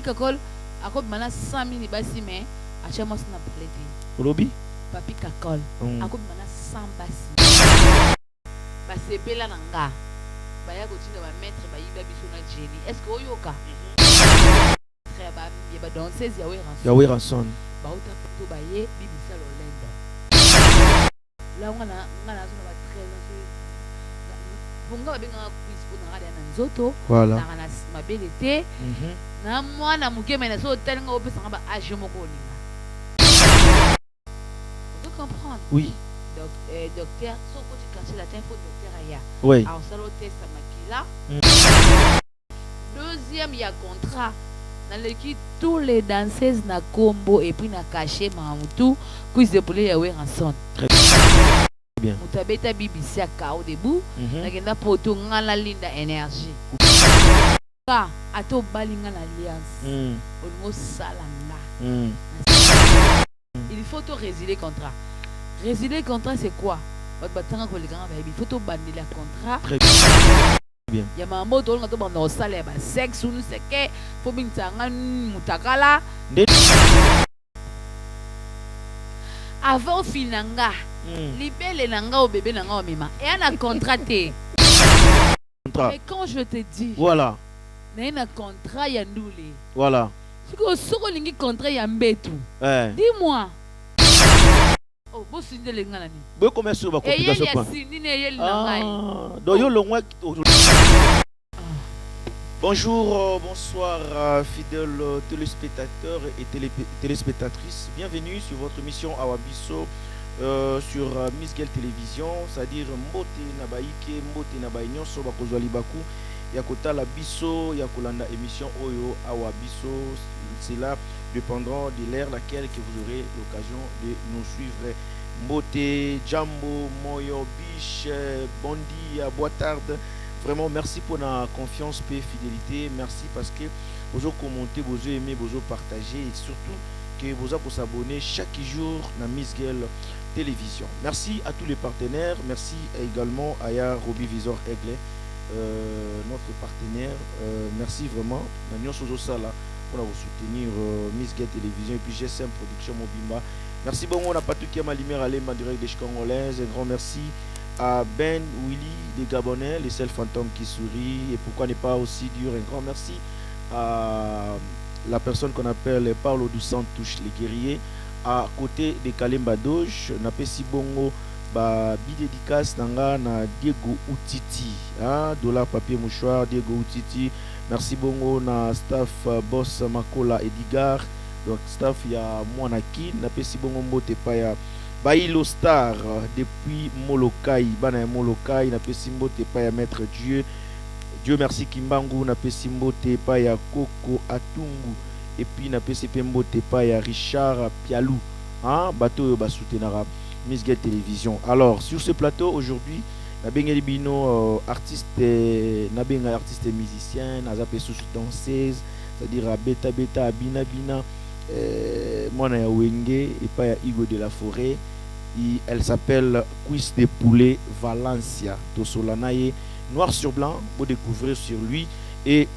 Kakol, à quoi maintenant 100 000 basi mais à chaque mois ça n'a pas l'été. Lobby. Papi Kakol, à quoi maintenant 100 basi. Basi bela nanga. Baya continue va mettre ba yiba biso na Jenny. Est-ce que oyoka? Très ba yeba danseuse ya Weranson. Ya Weranson. Ba uta poto ba ye bibisa lolendo. Là on a zona ba 13 ans. Bonga ba benga quiz pour na radio na nzoto. Voilà. Na ma belete. Na mwana mukeme na so telinga opesa ba age moko linga. Vous comprendre? Oui. Docteur, so ko tu cacher la info docteur aya. Oui. Alors ça le test makila. Deuxième il y a contrat. Dans l'équipe tous les danseuses na combo et puis na caché Mamutu quiz de poulet ya Weranson. Très bien. Mutabeta BBC à Kao debout. Na kenda poto ngala linda énergie. Ka ato balinga na alliance. Olmo salanga. Il faut te résilier contrat. Résilier contrat c'est quoi? Il faut te bannir le contrat. Très bien. Il y a un mot dans le salaire, sexe ou c'est que faut bien mutakala. Avant finanga, libelle nanga au bébé nanga au mima. Et on a contraté. Mais quand je te dis, voilà. Il y a un contrat, il y a nous. Voilà. Si vous avez un contrat, il y a un bétou. Dis-moi. Oh, vous signez les gars. Vous commencez sur la complication. Bonjour, bonsoir, fidèles téléspectateurs et téléspectatrices. Bienvenue sur votre émission Awabiso sur Miss Girl Télévision, c'est-à-dire Mbote Nabaike, Mbote Nabaignon, Soba Kozwali Baku, Yakota la Biso, Yakolanda émission Oyo Awabiso. C'est là, dépendant de l'ère laquelle que vous aurez l'occasion de nous suivre. Mbote, Jambo, Moyo, Biche, Bondi, Boitarde. Vraiment, merci pour la confiance et fidélité. Merci parce que vous avez commenté, vous avez aimé, vous avez partagé et surtout que vous avez s'abonner chaque jour à Miss Girl Télévision. Merci à tous les partenaires. Merci également à Ya Roby Visor Aigle, notre partenaire. Merci vraiment. Nous sommes là pour vous soutenir Miss Girl Télévision et puis GSM Production Mobimba. Merci beaucoup. On n'a pas tout qui a ma lumière à l'aime en direct des Congolaises. Un grand merci à Ben, Willy, les Gabonais, les seuls fantômes qui sourient. Et pourquoi ne pas aussi dire un grand merci à la personne qu'on appelle Paulo dos Santos, les guerriers, à côté de Kalemba Doge, n'a pas si bongo, bidédicace nanga na Diego Outiti, dollar papier mouchoir, Diego Outiti. Merci bongo na staff boss Makola Edgar, donc staff ya Mwanaki, n'a pas si bongo mbote pa ya Bailo Star depuis Molokai, Bana Molokai, na pesimbo te pa ya Maître Dieu. Dieu merci Kimbangu, na pesimbo te pa ya Koko Atungu, et puis na pesimbo te pa ya Richard Pialou, bateau ba soutenara Miss Girl Télévision. Alors sur ce plateau aujourd'hui, na bengeli bino artiste, na benga artiste musicien, na zape sous danseuse, c'est-à-dire à beta beta bina bina. Mwana ya Wenge et pas ya Igo de la Forêt. Elle s'appelle Cuisse de Poulet Valencia. Tosolanaye noir sur blanc, vous découvrez sur lui et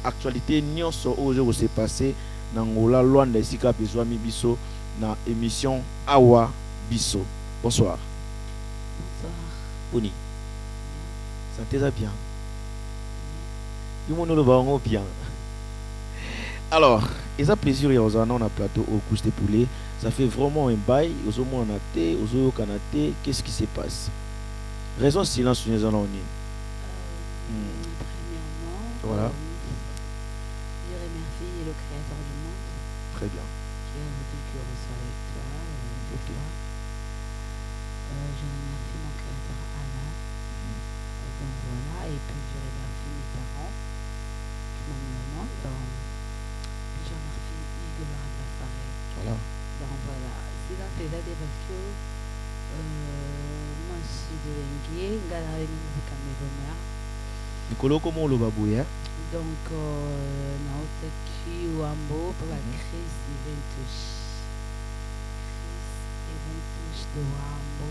actualité nyonso ozo s'est passé nangola Luanda Sika Bezwami Biso na émission Awa Biso. Bonsoir. Bonsoir. Boni. Sentez-vous bien? Tout le monde va bien. Alors, et ça plaisir y a aux anon à plateau au couche de poulet, ça fait vraiment un bail aux hommes en athée, aux hommes canadais, qu'est-ce qui se passe? Raison de silence sur les anon. Premièrement, voilà. Je remercie le créateur du monde. Très bien. Qui a voulu que je sois avec toi. Okay. Je remercie mon créateur Allah. Donc voilà, et puis je remercie mes parents qui m'ont mis au monde. Je remercie Igor de la Forêt. Voilà. Donc voilà, c'est dans ces années parce que moi je suis de Lengue, je suis musique camerounaise. Nicolo, comment on le va bouiller? Donc, notre qui Wambo pour la Chris Eventus. Chris Eventus de Wambo.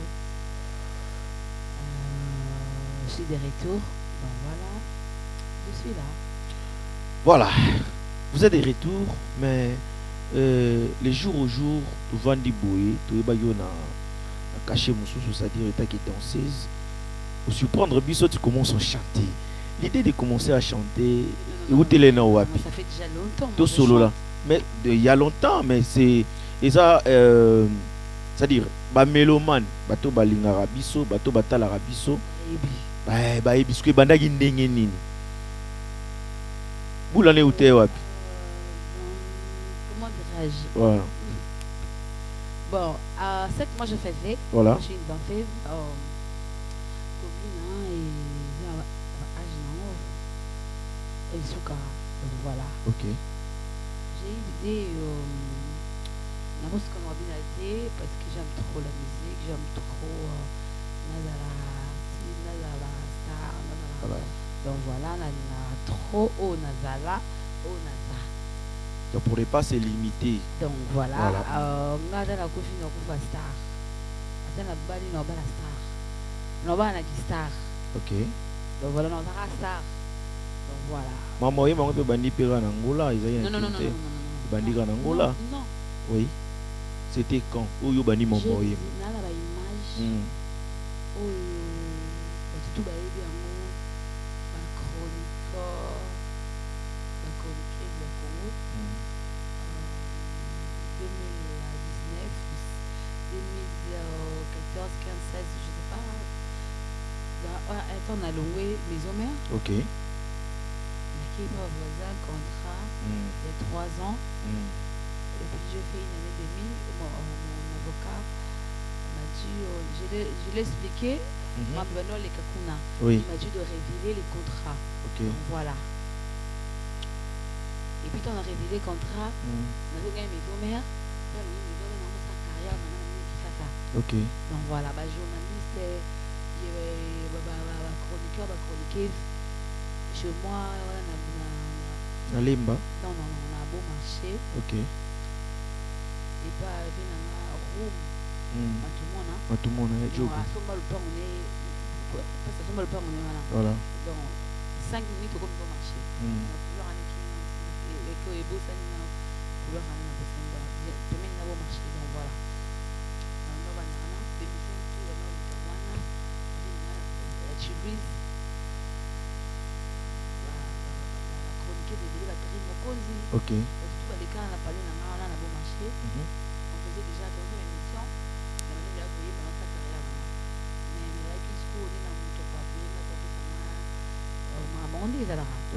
Je suis de retour. Donc voilà, je suis là. Voilà. Vous êtes de retour, mais les jours au jour, tu vas débrouiller, tu vas cacher mon sous, c'est-à-dire que danseuse. Pour surprendre Bisso, tu commences à chanter. L'idée de commencer à chanter, Non, où tu es là, ça fait déjà longtemps. Tout solo là. Mais il y a longtemps, mais c'est. Et ça, c'est-à-dire, bah mélomane, bateau balingara biso, bateau batalara biso. Bah, biscuit bandagi ndenge nini. Boulane où t'es, wapi? Comment dirais-je? Voilà. Bon, à 7 mois, je faisais. Voilà. Je suis une danseuse. Et voilà. Ok. J'ai eu l'idée parce que j'aime trop la musique, j'aime trop Nazala Star, Nazala. Donc voilà, trop au Nazala, au Naza. Donc pour les pas c'est limité. Donc voilà, Nazala Kofi no Kufa Star. Azana Bali no Bala Star. No Bala Star. Ok. Donc voilà, no Zara Star. Donc voilà. Maman, il m'a dit bandi pera n'Angola, ils ont non. Bandi n'Angola. Non. Oui. C'était quand? Où you bandi mon boy? Là la image. Oh, tout ba yebi yango ba chroniqueur ya Congo. 2019, 2014, 15, 16, je sais pas. Attends, on a loué maison mère. Ok. Qui est pas voisin, contrat, il y a 3 ans. Et puis j'ai fait une année et demie. Mon avocat m'a dit, je l'ai expliqué, les Kakuna. Oui. Il m'a dit de révéler les contrats. Ok. Donc, voilà. Et puis on a révélé les contrats. On a gagné maison mère. Ok. Donc voilà, journaliste, chroniqueur, chroniqueuse. Chez moi, voilà, à Limba. Non, on a un beau marché. Ok. Et pas avec un room. À tout le monde, à son mal pas on est. Parce que son mal pas on est là. Voilà. Donc 5 minutes comme bon marché. On a couleur avec que est beau ça nous couleur avec un peu ça. Demain on a beau marché donc voilà. On va banana, bébé tout le monde est kawana. La chibis. Ok. On faisait déjà dans une émission. À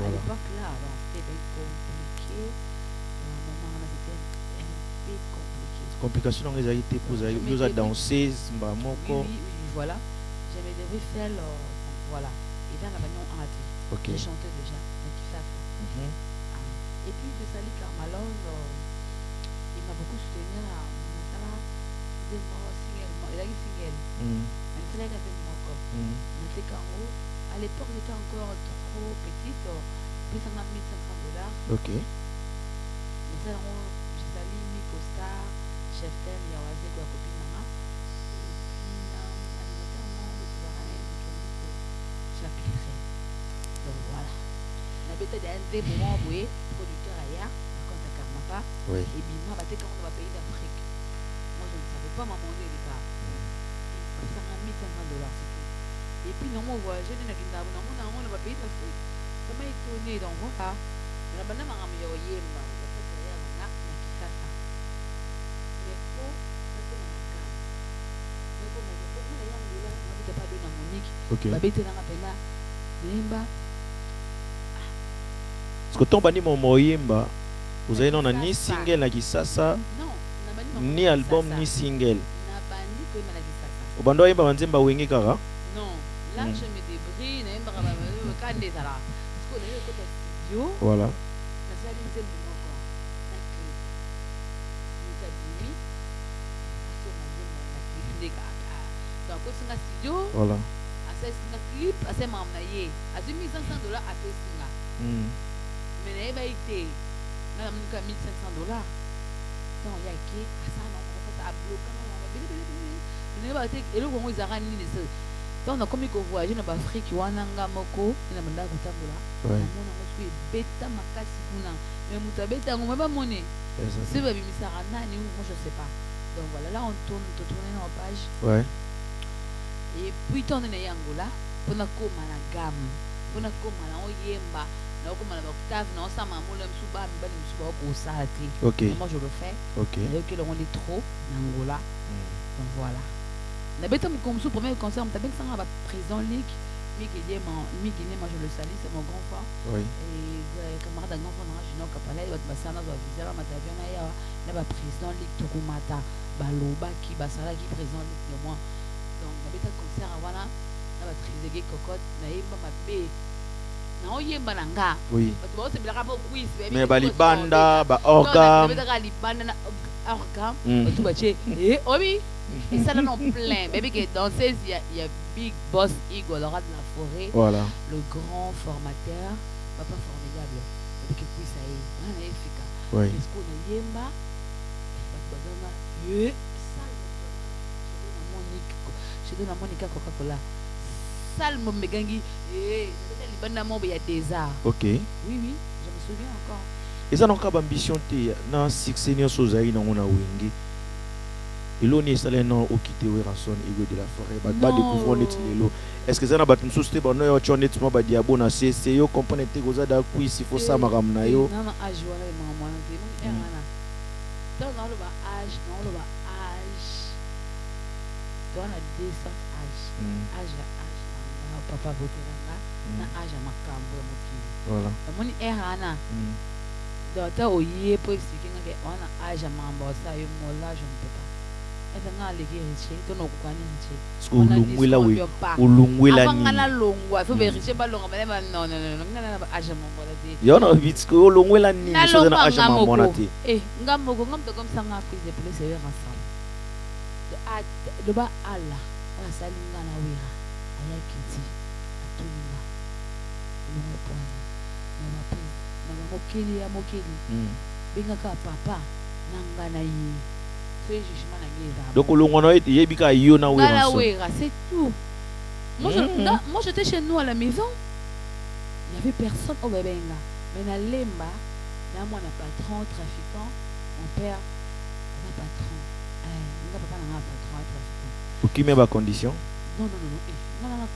l'époque là, c'était bien compliqué. C'était un peu compliqué. Complication dans les été pour nous a dansé, oui, voilà. J'avais des refels, voilà. Et dans la bannière on a dit. Ok. J'ai chanté déjà, mais qui fait ça. Et puis de Sali Carmalon, il m'a beaucoup soutenu à Natala, il a eu single. Il fallait qu'il y encore. À l'époque, j'étais encore trop petite, plus de $1,500. Ok. Mais ça, j'ai sali Miko Star, Chef Tel, Yawaze, quoi, copine Nana. Et puis, alimentairement, le travail, chapitre. Donc voilà. La bête d'un moment, oui, producteur ailleurs, quand ça carme pas. Oui. Et puis, moi, quand on va payer d'Afrique. Moi, je ne savais pas m'amender les gars. Ça m'a mis $1,500, c'est tout. Et puis, non, moi, voyager, on va payer d'Afrique. Ça m'a étonné, donc voilà. Mais la banane m'a ramené au Yemba. Mais faut, ça c'est dans la cave. Mais comme on dit, pas de la Monique. Ok. Babette dans la pena. Yemba. Parce que ton bani mon moyemba, vous avez non ni single na kisasa, ni album ni single. Au bando yemba wanzemba wengi kara. Non, là je me débrouille, na yemba kaba quand des là. Parce qu'on est au côté studio. Voilà. Na ça dit c'est mon quoi. Na clip. Nous a dit parce que mon na clip des gars. Donc au studio. Voilà. À ce clip, à ce moment là, à $1,500 à faire ça. Mais il va été là on a $1,500 donc il y a qui à ça non on va bloquer on va et le comment ils arrêtent ni ça Donc, comme il voyage dans l'Afrique, il y a un moko, il y a un mandako tambola. Ouais. Il y a un bêta makasi kuna. Mais muta bêta, on m'a pas monnaie. C'est pas bimisara nani ou moi je sais pas. Donc voilà, là on tourne dans la page. Ouais. Et puis tourne dans Yangola, pour na koma na gamme, pour na koma na oyemba, na koma na octave, na ça mamoula msuba, mbali msuba ko sati. OK. Moi je le fais. OK. Et que on est trop Yangola. Donc voilà. Na bêta comme sous premier concert, on t'a bien ça va président Ligue. Miguel, moi je le salue, c'est mon grand frère. Oui. Et camarade d'un grand frère, je n'ai pas parlé, il va te passer dans la visa, là, il y a président Ligue Tokumata, Baloba qui basala qui président Ligue de moi. Donc, il y a un concert avant là, il y a Trizegé Cocotte, il y a ma bé. Non, il y a un bananga. Oui. Tu vois, c'est bien rapport quiz. Mais Balibanda, Orgam. Balibanda, Orgam, tout va chez. Et, oui. Et ça, là, non, plein. Baby, qui est danseuse, il y a Big Boss Igor, Laura de la Forêt. Voilà. Le grand formateur. Papa formidable. Baby, qui est ça y est. On est efficace. Oui. Est-ce qu'on a Yemba? Je donne à Monica Coca-Cola. Salmo Megangi. Il y a des arts. OK. Oui, je me souviens encore. Et ça, n'a pas ambition, na succès sozaï na on a wingi. Il on est salé non au quitter Werason Igor de la Forêt. Ba découvrir net lelo. Est-ce que ça n'a pas une société ba no yo chonet mo ba diabo na c'est yo comprendre te goza da quiz il faut ça maram na yo. Non non âge wala maman na te mon erana. Donc on le ba âge, on le ba âge. Toi on a 200 âge. Âge na papa botelanga na âge makambo mokili. Voilà. Mon erana. Donc ta oye pour expliquer que on a âge makambo ça yo mo là je ne peux pas. Ulungwela we ulungwela ni avangana longwa so veriche balonga bale ba no ngana ba aja mombola te yona vitsko ulungwela ni so na aja mamona te ngamoko ngamto comme ça nga prise de place et ensemble de ba ala wa salinga na wera aya kiti atulinga ulungwa pwana na prise na mokeli binga ka papa nangana yi. Donc yebika yo na wera c'est tout. Moi j'étais chez nous à la maison. Il n'y avait personne au Bebenga. Mais na lemba, là moi na patron trafiquant, mon père na patron. Nga papa na patron trafiquant. Pour qui met ba condition? Non. Na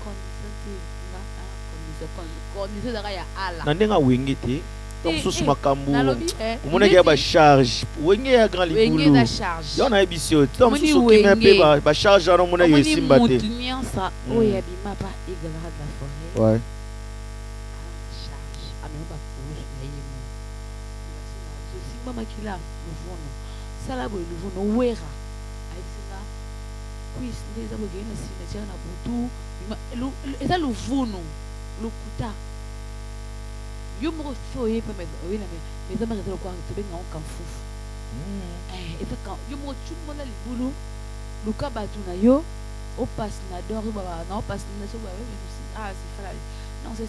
condition dara ya ala. Na ndenga wingi te. Donc sous makambu umona ke ba charge wenge ya grand libulu yona ebisio donc sous qui me ba charge na mona yesimba te ça oya bima pa igala de la forêt ouais charge ameba kuhusu na yemo simba makila luvono sala bo luvono wera aisinga quiz ndeza bo gena sina chana butu eza luvono lukuta yo mo foye pa me oui na me za marezo kwa to benga on kan fufu et ka yo mo chumo na libulu luka batu na yo o passe na dor ba na o passe na so ba c'est fala non c'est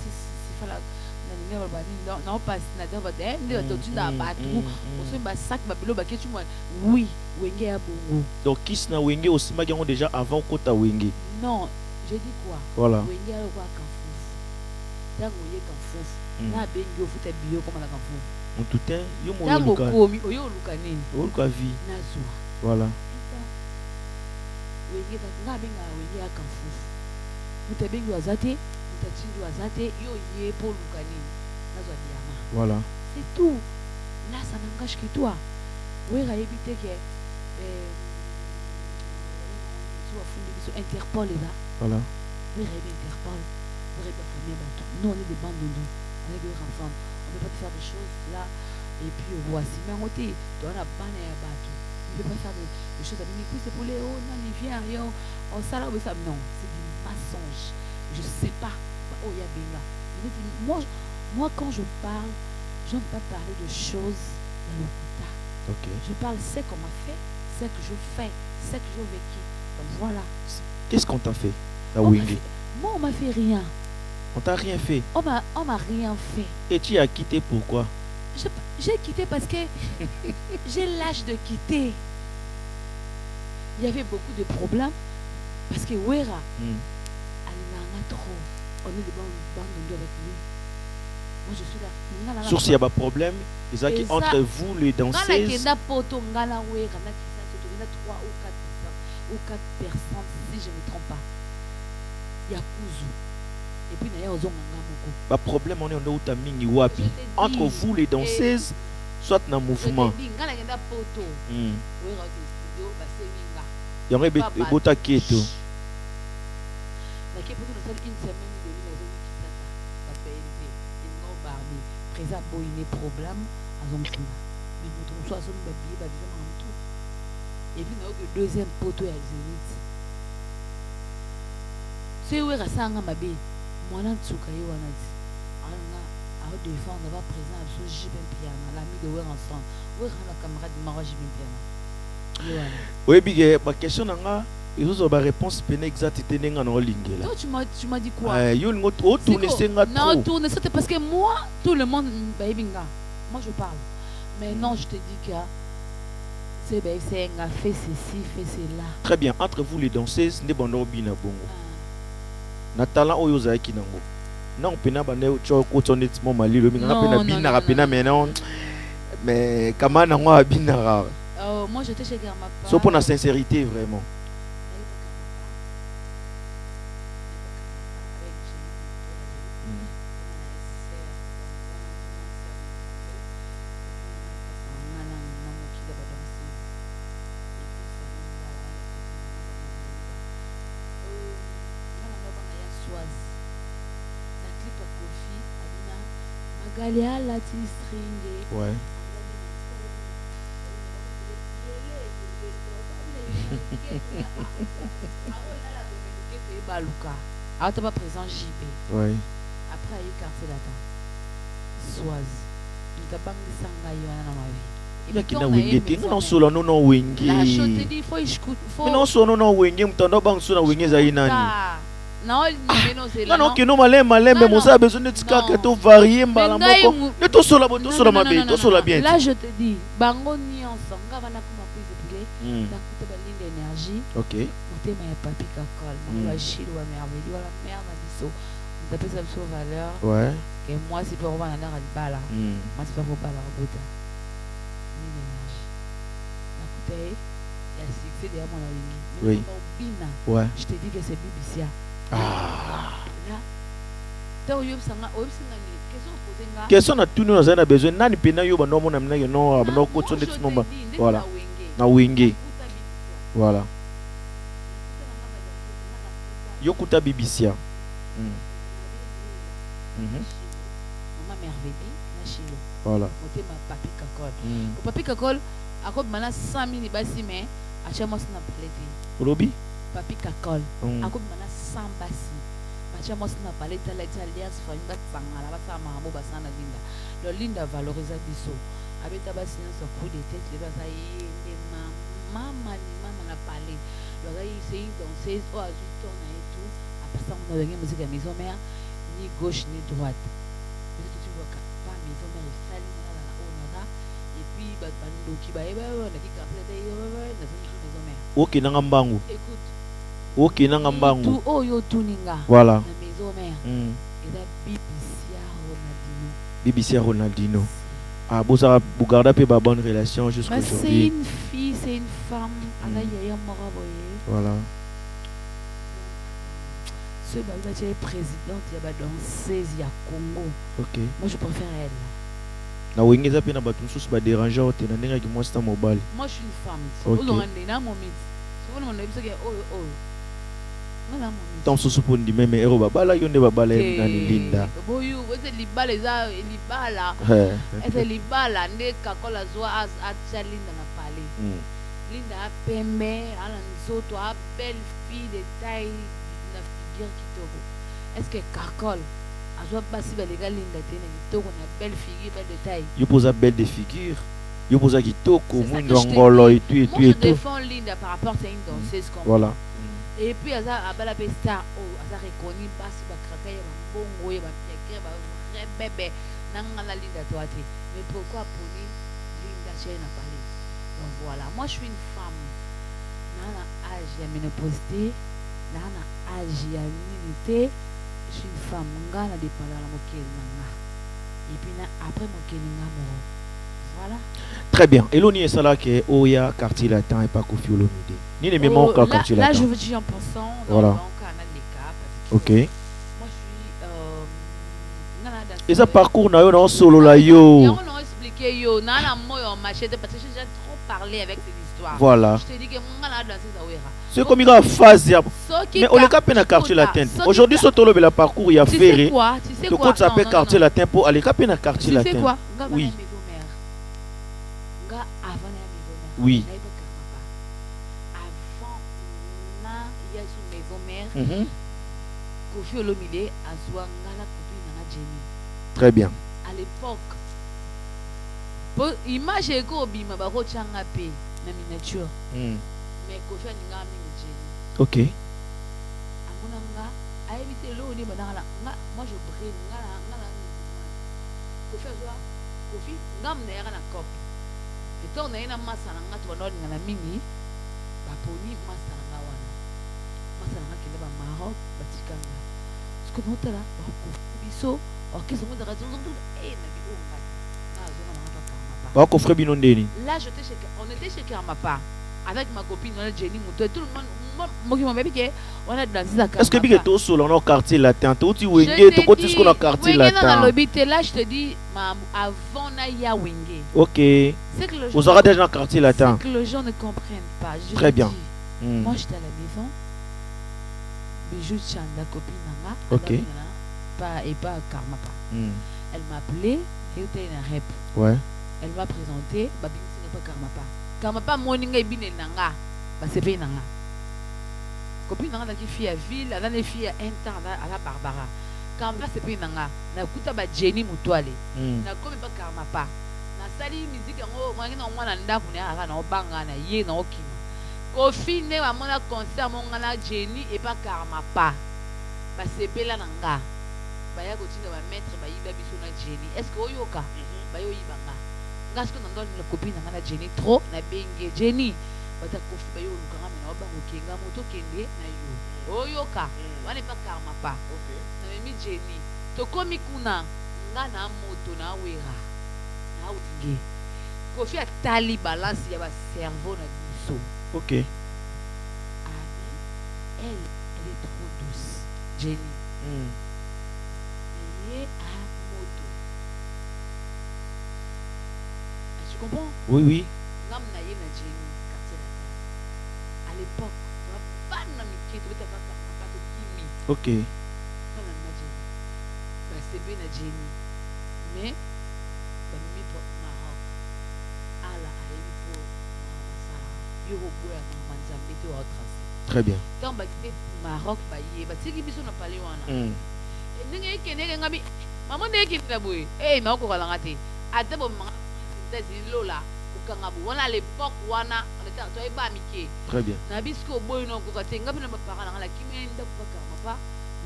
fala na ninga ba ni non passe na dor ba de to tunda batu o so ba sac ba bilo ba ke chumo oui wenge ya bongo donc kis na wenge o simba yango déjà avant kota wenge non je dis quoi voilà wenge ya kwa kan fufu tango ye kan fufu na bengi ofuta biyo koma na kafu mututin yo mo luka komi oyo luka nini luka vi nazwa voilà wenge na benga wenge ya kafu muta bengi wazate muta chindi wazate yo ye po luka nini nazwa diama voilà c'est tout là ça n'engage que toi wera yebite ke soit fundi biso Interpol là voilà wera yebite Interpol wera yebite famille bato non on est des bandes de avec les enfants, on ne peut pas faire des choses là et puis voici mais on dit on a pas à battre on ne peut pas faire des choses à mais c'est pour les oh non il vient on ça là ça non c'est du mensonge je sais pas oh il y a bien là moi quand je parle je ne peux pas parler de choses dans le coup ok je parle ce qu'on m'a fait ce que je fais ce que j'ai vécu donc voilà qu'est-ce qu'on t'a fait la Wingi moi on m'a fait rien. On t'a rien fait. On m'a rien fait. Et tu as quitté pourquoi? J'ai quitté parce que j'ai l'âge de quitter. Il y avait beaucoup de problèmes parce que Wera, à trop. On est des bandes avec lui. Moi je suis là. Sur s'il y a pas problème, ils ont entre vous les danseuses. Ngana kenda poto ngana we kana kisa soto ngana 3 ou 4 personnes si je ne me trompe pas. Ya kuzu. Et puis naye ozonga moko. Pas problème on est en autre mingi wapi. Entre vous les danseuses soit dans mouvement. Ngana kenda poto. We ra de studio ba seminga. Ya ngebe bota keto. Na kepo to na une semaine de maison qui ça. Ba PNP. Présent boyine problème à son fond mais notre soit son babier ba visa en tout et puis na que deuxième poteau ya Zénith c'est où rasanga mabe mwana tsuka ye wana ti anga a défendre va présent absolu jibin piano l'ami de wer ensemble wer la camarade mara jibin piano oui big ma question nanga ils ont ba réponse peine exacte tenenga na lingela. Toi tu m'as dit quoi? Yo ngo tourner senga trop. Non, tourner c'était parce que moi tout le monde baibinga. Moi je parle. Mais non, je te dis que c'est un fait ceci, fait cela. Très bien, entre vous les danseuses, ne bondo bina bongo. Na talent oyo za ki nango. Non pena bande cho ko tonet mo mali lo minga pena bina pena mais non. Mais comment na ngwa bina ra. Moi j'étais chez Garma. So pour la sincérité vraiment. Galia la string. Ouais. Baluka. Ah, t'as pas présent JB. Ouais. Après, il y a eu quartier d'attente. Soise. Il t'a pas mis ça dans ma vie. Il y a qui n'a wingé. Non, solo non wingé. La chose te dit, il faut écouter. Non, solo non wingé. M'tendo bang solo wingé za inani. Non, c'est là. Non, que non malin, mais mon ça a besoin de tika to varier mbalamoko. Ne to sola bon, to sola mabe, to sola bien. Là, je te dis, bango ni ensemble, gavana kuma prise de poulet, dans toute la ligne d'énergie. OK. Côté ma papi kakol, ma chili wa merveilleux, la merde à biso. On t'appelle ça sur valeur. Ouais. Que moi c'est pour voir la bala. Moi c'est pas pour bala robota. Ligne d'énergie. La côté, il y a succès derrière mon ligne. Oui. Ouais. Je te dis que c'est BBC. Là, question na tout nous a besoin nani pena yo bando mona mna yo no bando ko tsonde tsomba voilà na wingi voilà yo kuta BBC maman merveille na chilo voilà côté ma papi kakol papi kakol akob mana 100 000 basi mais acha moi na palette lobby papi kakol akob mana 100 basi acha moi na palette la alliance famille batsangala basama mo basana linda le linda valoriser biso abeta basi na coup de tête les basa yende mama na parler le gars c'est une danseuse au azuton et tout après ça on a gagné musique à maison mère ni gauche ni droite mais tu vois pas maison mère sali na honora et puis bando ki ba na ki kapela yo na maison mère OK na ngambangu écoute OK na ngambangu tout oyo tuninga voilà na maison mère et la BBC Ronaldinho ah bon ça Bougarda peut ba bonne relation jusqu'à aujourd'hui. C'est une fille, c'est une femme ana yaya mora boye voilà ce babi est présidente ya ba danseuse ya Congo. OK moi je préfère elle na wengeza pe na batu nsusu ba déranger te na ndenge ki moi c'est mobile. Moi je suis une femme. OK on est na momit so on a besoin que oh tant sous pour ndi même ero babala yonde babala na linda boyu wote libala za libala ete libala nde kakola zo acha linda na pale linda a pembe ala nzoto a belle fille de taille na figure kitoko est-ce que kakol azo basi ba legal linda tena kitoko na belle figure belle de taille yo posa belle de figure yo posa kitoko mundongolo et tout moi je défends linda par rapport à une danseuse comme voilà. Et puis aza abala pe star aza reconnu basi ba kraka ya bongo ya ba pièque ba vrai bébé nangala linda toate mais pourquoi poni linda chez na parler donc voilà moi je suis une femme nana âge ya ménopausité nana âge ya milité je suis une femme, nga na dépendant la mokeli nga. Et puis après mokeli nga moro. Voilà. Très bien. Eloni est là que Oya quartier latin et pas Koffi Olomide. Ni les mêmes encore quartier latin. Là je vous dis en pensant dans voilà. le cas parce que OK. Moi je suis et ça parcours na yo na solo la yo. On a expliqué yo na moyo machete parce que j'ai déjà trop parlé avec cette histoire. Voilà. Je te dis que moi na danser ça wera. C'est comme il y a phase mais on est capé na quartier latin. Aujourd'hui sotolo la parcours il y a ferré. Tu sais quoi? Le ça s'appelle quartier latin pour aller capé na quartier latin. Tu sais quoi? Oui. Oui. Avant na Koffi Olomide azwa ngala copine na Jenny. Très bien. À l'époque, image eko bima ba ko changa pe na miniature. Mais Koffi aninga mingi Jenny. OK. Amuna nga a évité lo ni banala nga moi je brille ngala Koffi azwa Koffi ngam na yaka na cop. Et donc na ina masana nga to na ngala mingi ba poni masana nga wana. Masana nga kile ba Maroc batikanga. Que nous là, là on était chez Karmapa avec ma copine Jenny Mouto, tout le monde on a dansé à Karmapa. Est-ce que bien que tout dans le quartier latin tout tu wenge to côté ce qu'on a quartier latin. Là je te dis avant na ya wenge. OK. Vous aurez déjà un quartier latin. C'est que les gens ne comprennent pas. Très bien. Moi j'étais à la maison. Bijou Chanda copine nanga. OK. Et pas Karmapa. Elle m'a appelé, elle était une rep. Ouais. Elle m'a présenté, babi c'est pas Karmapa. Karmapa moninga ibine nanga, ba c'est pas nanga. Copine nanga qui fille à ville, elle a des filles à un temps à la Barbara. Karmapa c'est pas nanga. Na kuta ba Jenny Mutwale. Na comme pas Karmapa. Na sali musique ngo mwangi na mwana ndaku ne aka na obanga na ye na okima. Koffi ne wa mona concert monga na Jenny et pas Karmapa. Ba c'est pas la nanga. Baya kotinda ba maître ba yiba biso na Jenny. Est-ce que oyoka? Ba yo yibanga. Ngasko na ndol na copine na Jenny trop na benge Jenny. Bata Koffi ba yo lukanga na ba ngokenga moto kende na yo. Oyoka. Wana pa Karmapa. OK. Na mimi Jenny. To komi kuna nga na moto na wera. Na winge. Koffi atali balance ya ba cerveau na biso. OK. Elle est trop douce. Jenny. Tu comprends? Oui, oui. À l'époque, OK. C'est bien la Jenny. Mais, très bien. Quand Maroc, maman n'est qui fait bouille. Eh, mais on a raté. À tes moments, c'est Lola. On a l'époque où on a toi et Bamike. Très bien. Nabisco boy no ko katenga pina parents na la kimi nda ko Karmapa.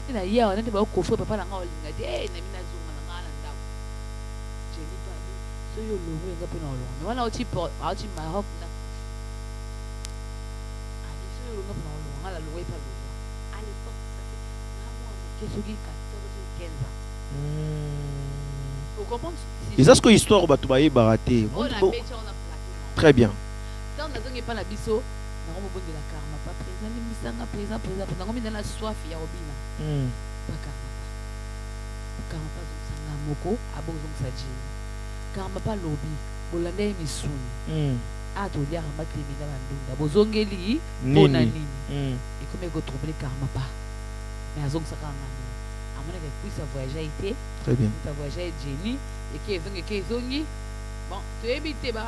Ina ya on a ba ko fo papa na ngalinga de na mina zuma na ngala nda. Jenny pa so yo lo nga pina lo. Mais wana oti Maroc na. Ali so yo nga pina lo ngala lo pa lo. À l'époque ça fait na mo ke so ki 14 15 ans. Vous comprenez? Et ça, c'est que l'histoire va tout baraté. Très bien. Quand on n'a pas la biso, on a de la Karmapa présent, on a mis dans la soif, il y a Robina. Pas Karmapa. Karmapa zong moko, abo zong saji. Karmapa lobby, bolanda emisuni. Ah, tu lis à ramat les mina bandunda. Bozongeli, bonanini. Et comme il faut trouver Karmapa. Mais à zong sakanga. À mon avis, puis ça voyage a été. Très bien. Ça voyage a Jenny. Et qui est zongi. Bon, tu évites, tu es moi,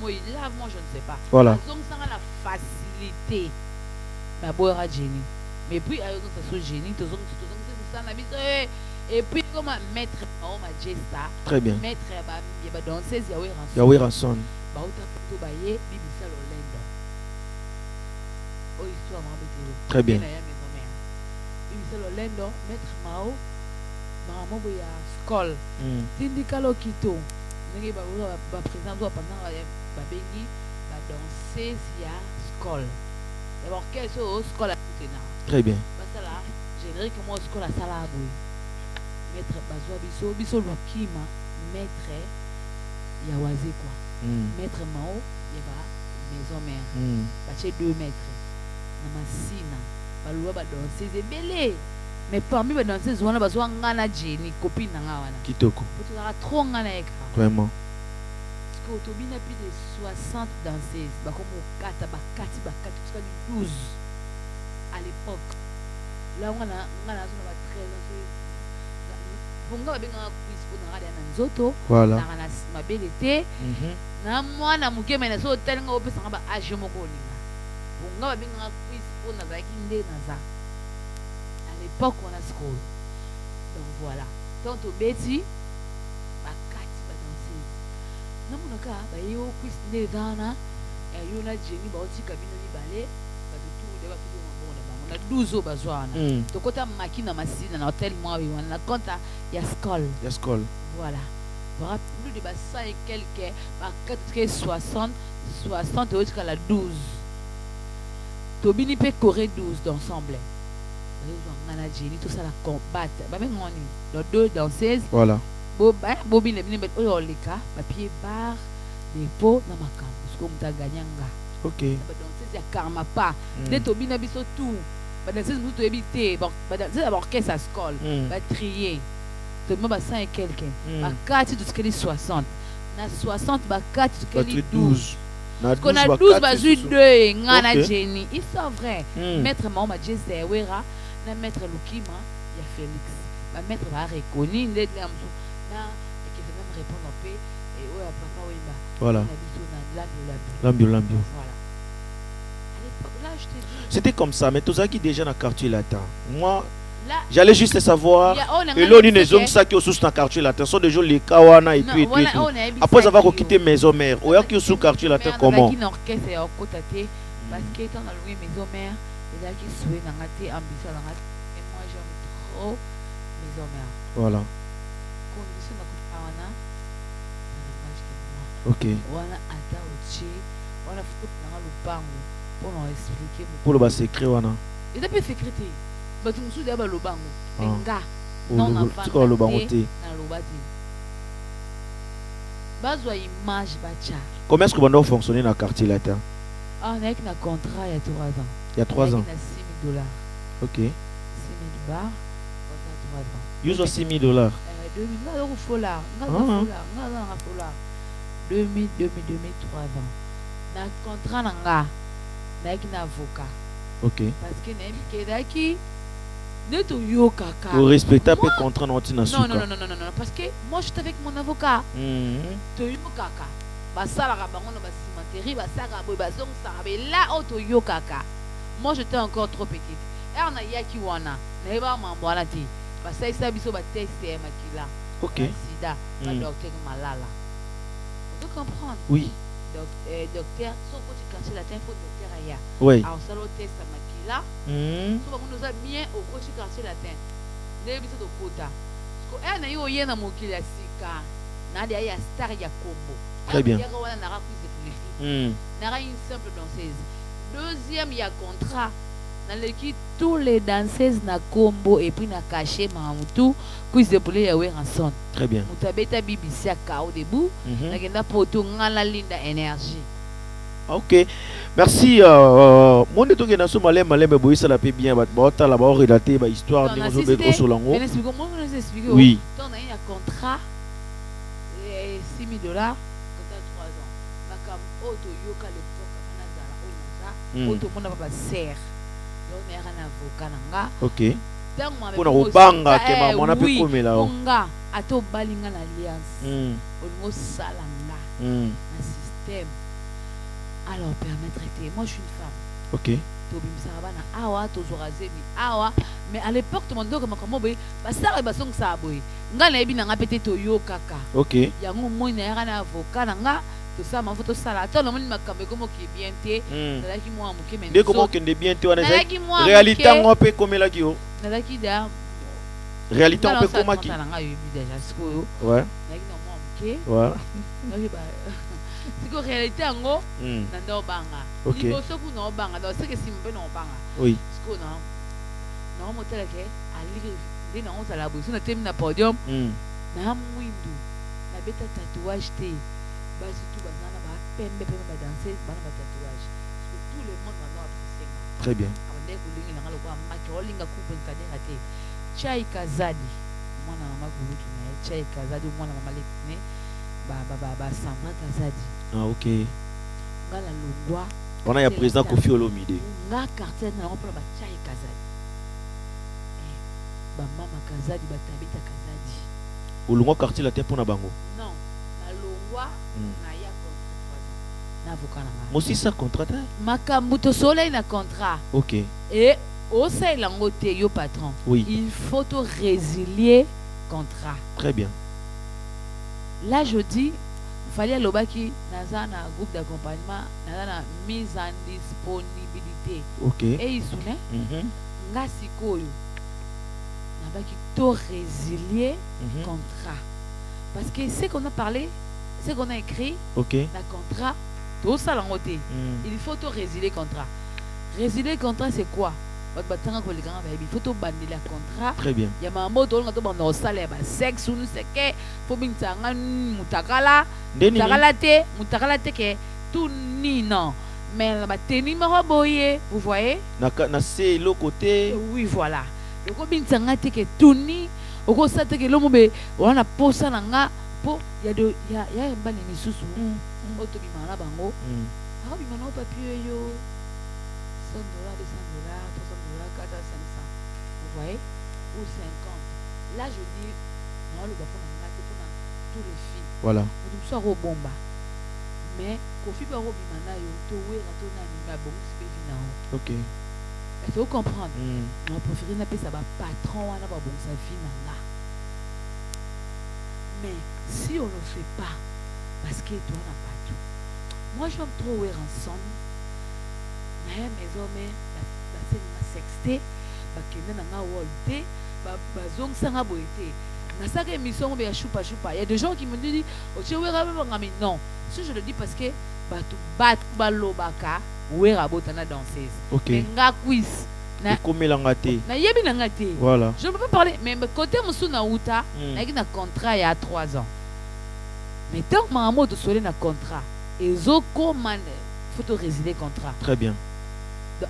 moi je ne sais pas. Voilà. Donc ça a la facilité. Mais bon, Jenny. Mais puis, à ça soit Jenny, tu as et puis, comme maître, oh ma gesta. Très bien. Maître, il y a danseuse, Yahweh Ranson. Bah, tu as plutôt baillé, Bibisa Lolendo. Oh, histoire, très bien. Bibisa Lolendo, maître Mao. Maman boya skol tindikalo kito ndenge ba président doit pendant ba bengi ba danser ya skol et orchestre au skol à tena très bien ba sala générique moi ce qu'on a sala boy maître bazwa biso lukima maître ya waze quoi maître mao ya ba maison mère ba chez 2 maîtres na masina ba lwa ba danseuse ebele mais parmi ba danseuse wana bazwa ngana Jenny copine nga wana kitoko tu as trop ngana eka vraiment parce que autobina plus de 60 danseuses ba comme kata ba kati jusqu'à 12 à l'époque là on a zona ba 13 ans bonga benga quiz pour na radio na nzoto voilà na mabelete na mwana mukeme na so telinga opesa ba age moko linga bonga benga quiz pour na zaki nde na za à l'époque on a school donc voilà tant au beti ba kati ba danseuse na monaka ba yo quiz nde dana yo na Jenny ba oti kabina ni balé ba tout de ba tout na 12 ans bazwana to kota makina masina na hôtel moi wana na compta ya skol voilà pour plus de 100 et quelques par 60 jusqu'à la 12 tobini pe corée 12 d'ensemble on a Jenny tout ça la combattre ba même on dans 2 danseuses voilà bobi ne bini oyo leka ba pied bar dépôt na makambo parce que on ganyanga ok ba danseuse ya karma pas de tobina biso tout ba danseuse mutu to ebité ba danseuse ba orchestre à skol ba trier to mo ba 100 et quelques ba 4 jusqu'à 60 na 60 ba 4 jusqu'à 12 na 12 na 12 ba ju 2 ngana Jenny ils sont vrai maître Mama Jesse Wera na maître Lukima ya Félix ba maître ba reconnu les na qui fait même répondre en paix et ouais papa Wemba voilà l'ambio voilà là je te dis c'était comme ça mais tout ça qui déjà dans le quartier latin moi là j'allais juste savoir et là les hommes ça qui sont dans le quartier latin sont déjà les kawana et tout après avoir quitté maison mère ou qui sont quartier latin comment qui orchestre et côté parce que étant dans le maison mère et là qui souhait dans la ambition et moi j'aime trop maison mère voilà condition na kupawana ok wana ata ochi wana fuko na lupango pour nous expliquer pour le bas secret wana et depuis sécurité bato musu de ba lubango nga non na fanda le bangoté na lobati bazwa image bacha comment est-ce que vous doit fonctionner dans le quartier latin on a un contrat il y a 3 ans il y a 3 ans $6,000 ok 6,000 bars pendant 3 ans ils ont $6,000 2000 nga fola nga 2000 3 ans na contrat nanga na un avocat ok parce que na bikedaki neto yo kaka pour respecter peu contrat na tina suka non parce que moi je suis avec mon avocat to yo kaka basala ka bango na basimateri basaka boy bazong saka be là auto yo kaka moi j'étais encore trop petite et on a yaki wana na eba mambo wana ti basaisa biso ba test ya makila ok sida ba docteur malala on peut comprendre oui docteur so ko tu cacher la tête faut docteur aya oui alors ça le test ya makila so ba nous a bien au ko tu cacher la tête ne biso to kota ko na yo yena mokili ya sika na dia ya star ya kombo très bien wana na rakuze na une simple danseuse deuxième il y a contrat dans l'équipe tous les danseuses na combo et puis na caché mamutu quiz de poulet ya Weranson très bien mutabeta BBC aka au début na kenda poto ngala linda énergie ok merci mon de toke na so malem boyisa la pe bien ba ta la ba relater ba histoire de zo be grosso lango oui on a un contrat $6,000 contrat 3 ans makam auto yoka le poka na zala auto mona ba serre on est un avocat nanga ok pour na obanga ke ba mona pe komela o nga ato balinga na alliance on salanga na système alors permettre moi je suis une femme ok tobimisa bana awa tozorasemi awa mais à l'époque tout le monde comme comment boy basara basong sa boy nga na ebi nanga pete to yo kaka ok yango moi na yana avocat nanga to ça ma photo sala to no moni makambe comme qui bien té nalaki moi muke mais de comment que de bien té wana réalité on peut comme la ki o nalaki da réalité on peut comment qui nanga yo déjà siko ouais nalaki na moi muke voilà nalaki ba siko réalité ngo na ndo banga ok liboso ku no banga donc c'est que si mbe no banga oui siko na na motela ke ali de na on sala boso na temi na podium na mwindu na beta tatouage te basi tout bazana ba pembe ba danser bana ba tatouage parce que tout le monde va apprécier. Très bien. Abande kulinga na lokwa makolinga coupe nkadera te chai kazadi mwana mama kurutu na chai kazadi mwana mama lekne ba samba kazadi. Ah ok. Ngala longwa On a ya président Kofi Olomide. Nga quartier na on ba chai kazadi. Ba mama kazadi ba tabita kazadi. Olongwa quartier la terre pour na bango. Non, na longwa na ya contrat. Na vokana nga. Mosi ça contrat. Makambu to soleil na contrat. OK. Et au sein langote yo patron. Oui. Il faut te résilier contrat. Très bien. Là je dis fallait lobaki naza na groupe d'accompagnement naza na mise en disponibilité. OK. Et ils sont nga sikoyo nabaki to résilier contrat. Parce que ce qu'on a parlé, ce qu'on a écrit, OK. La contrat, tout ça langote. Il faut te résilier contrat. Résilier contrat c'est quoi? Il faut tout bannir le contrat. Très bien. Il y a un mot dont on a salaire, sexe ou c'est que faut bien ça mutakala, mutakala te que tout ni non. Mais la tenue m'a boyé, vous voyez? Na c'est l'autre côté. Oui voilà. Donc on bien ça te que tout ni, au coup ça te que l'homme be, on a posé na nga po il y a un ban ni susu. Auto bimana bango. Ah bimana papier yo. $100, $200, $300, $400, $500. Vous voyez? Ou 50. Là, je dis, non, le bafon pour tous les filles. Voilà. Nous sommes au bomba. Mais, Kofi Baro Bimana, yo, to we, rato na nima, bon, c'est vina. OK. Est-ce que vous comprenez? On préfère n'a pas ça, patron, on a pas bon, ça vina là. Mais, si on ne le fait pas, parce que toi, on n'a pas tout. Moi, j'aime trop wear ensemble. Na maison mais la sexté bakende na nga wolté bazong sanga boité na saka émission be choupa choupa. Il y a des gens qui me disent tu wera ba mais non, si je le dis parce que batu bat balobaka wera botana danseuse. OK. Nga quiz na komelanga te na yebi na ngate. Voilà. Je ne peux pas parler mais côté musu na uta na ki na contrat il y a 3 ans. Mais tant que maman de solé na contrat ezo commande faut te résilier contrat. Très bien.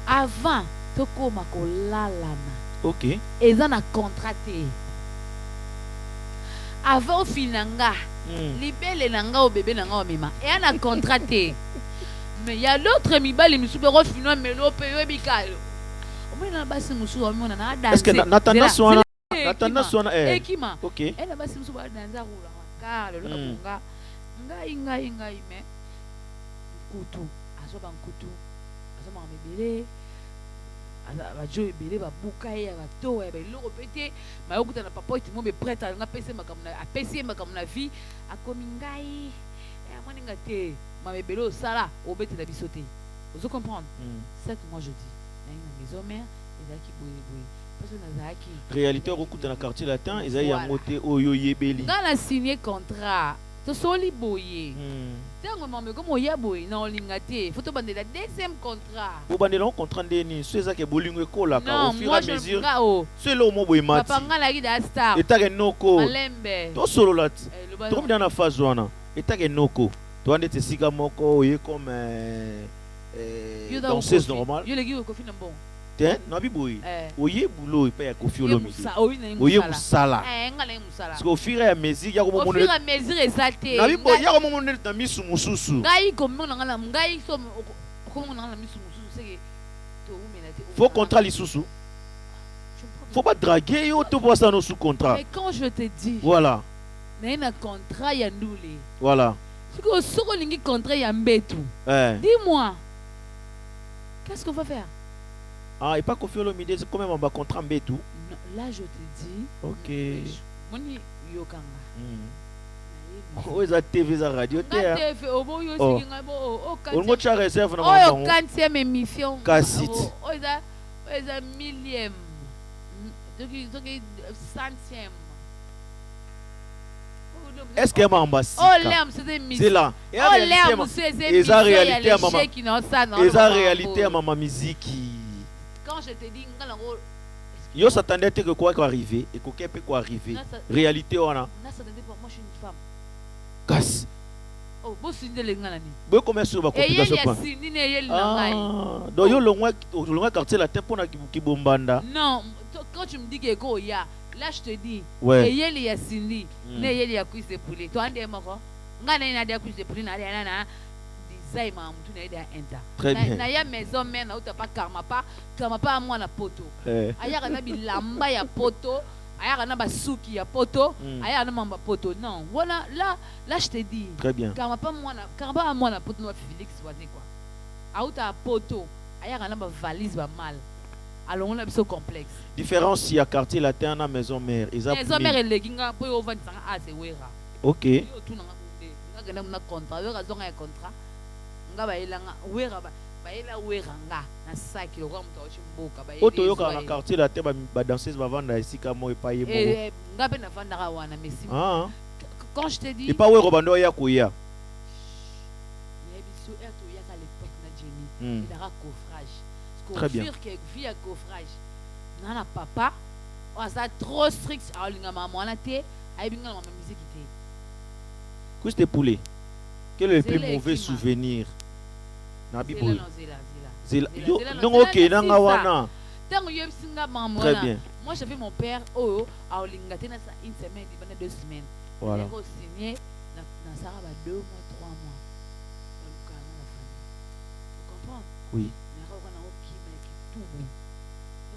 Avant to koma ko lalana. OK. Eza na contraté. Avant finanga. Libele nanga o bébé nanga o mema. Et na contraté. Mais il y a l'autre mibali misubero finwa melo peyo bikalo. O mena basi musu o mona na danser. Est-ce que natanda swana natanda swana ekima. OK. Elle basi musu ba danza rula makalo lo bunga. Ngai me. Kutu. Azo ban kutu. Azoma mebele abajo ebele babuka ye bato ya beloko pete mayokuta na papa eti mo be prêtre nga pese makamna apesi makamna vie akomi ngai mwana nga te ma mebele osala obete na biso te. Vous comprenez? C'est que moi je dis na ina maison mère ezaki boye parce que nazaki réalité okuta na quartier latin ezali ya moté oyo yebeli nga na signé contrat to soli boye. Tango mama comme oya boye na olinga te faut to bande la deuxième contrat. Vous bande le contrat ndeni so ezaki bolingo ekola ka au fur et à mesure. C'est le mo boye mati. Papa nga la gida star. Etake noko. Malembe. To solo lat. To comme dans la phase wana. Etake noko. To ande te sika moko oye comme danseuse normale. Yo le gi ko fina bon. Ten na biboyi. Oye boulot pa ya Kofi Olomide. Oye musala. Ngala musala. Parce qu'au fur et à mesure ya ko mo au fur et à mesure ezate. Na biboyi ya ko mo monela na misu mususu. Ngai ko mona ngala ngai so ko mona ngala misu mususu c'est que to umela te. Faut contrat lisusu. Faut pas draguer yo to pour ça no sous contrat. Mais quand je te dis. Voilà. Na un contrat ya ndule. Voilà. C'est que soko lingi contrat ya mbetu. Dis-moi. Qu'est-ce qu'on va faire? Ah, et pas Kofi Olomide, c'est quand même un contrat mbetu. Là, je te dis. OK. Moni yokanga. Oh, ça TV, ça radio. TV, au bout yo singa bo. On mo cha réserve na ma. Oh, 40e émission. Cassite. Oh, ça millième. Donc 100e. Est-ce qu'elle m'a embassé? Oh, l'aime, c'est musique. C'est là. Oh, l'aime, c'est et ça réalité à maman. Et ça réalité à maman musique. Quand je te dis, est-ce Yo s'attendait que quoi arriver et quoi peut quoi arriver. Réalité on a. Na s'attendait pas moi je suis une femme. Casse. Oh, bo sindi le ngana ni. Bo comment sur ma complication pas. Et sindi ne yel na ngai. Donc yo le loin quartier la tempo na ki bombanda. Non, quand tu me dis que go ya, là je te dis. Ouais. Et yel ya sindi, ne yel ya cuisse de poulet. Toi ande mako. Ngana na dia cuisse de poulet na dia na. Très bien. Na ya maison mère na uta pas karma pas moi na poto. Aya kana bilamba ya poto, aya kana basuki ya poto, aya kana mamba poto. Non, voilà là je te dis. Très bien. Karma pas moi na poto no Félix Wazi quoi. Auta poto, aya kana ba valise ba mal. Alors on a besoin complexe. Différence si à quartier latin na maison mère, maison mère et leginga po yo vandi sanga ase wera. OK. Yo tu na ngana na contrat, yo ka zonga ya contrat. Nga elanga wera baela wera nga na saki lo kwa mtu ochimboka ba oto yoka na quartier la teba ba danseuse ba vanda esika mo epaye mo nga pe na vanda ka wana messi quand je te dis et pas wero bando ya kuya mais biso eto ya ka l'époque na Jenny il a coffrage très bien que via coffrage nana papa ça trop strict a linga maman na te ayibinga mama musique te qu'est-ce que poulet quel est le plus mauvais souvenir Nabi boy. Zela. Non OK, nanga wana. Très bien. Moi j'ai vu mon père oh a olingate na une semaine, il venait 2 semaines. Voilà. Il a signé na ça va 2 mois, 3 mois. Tu comprends? Oui. Mais on a OK mais qui tout bon.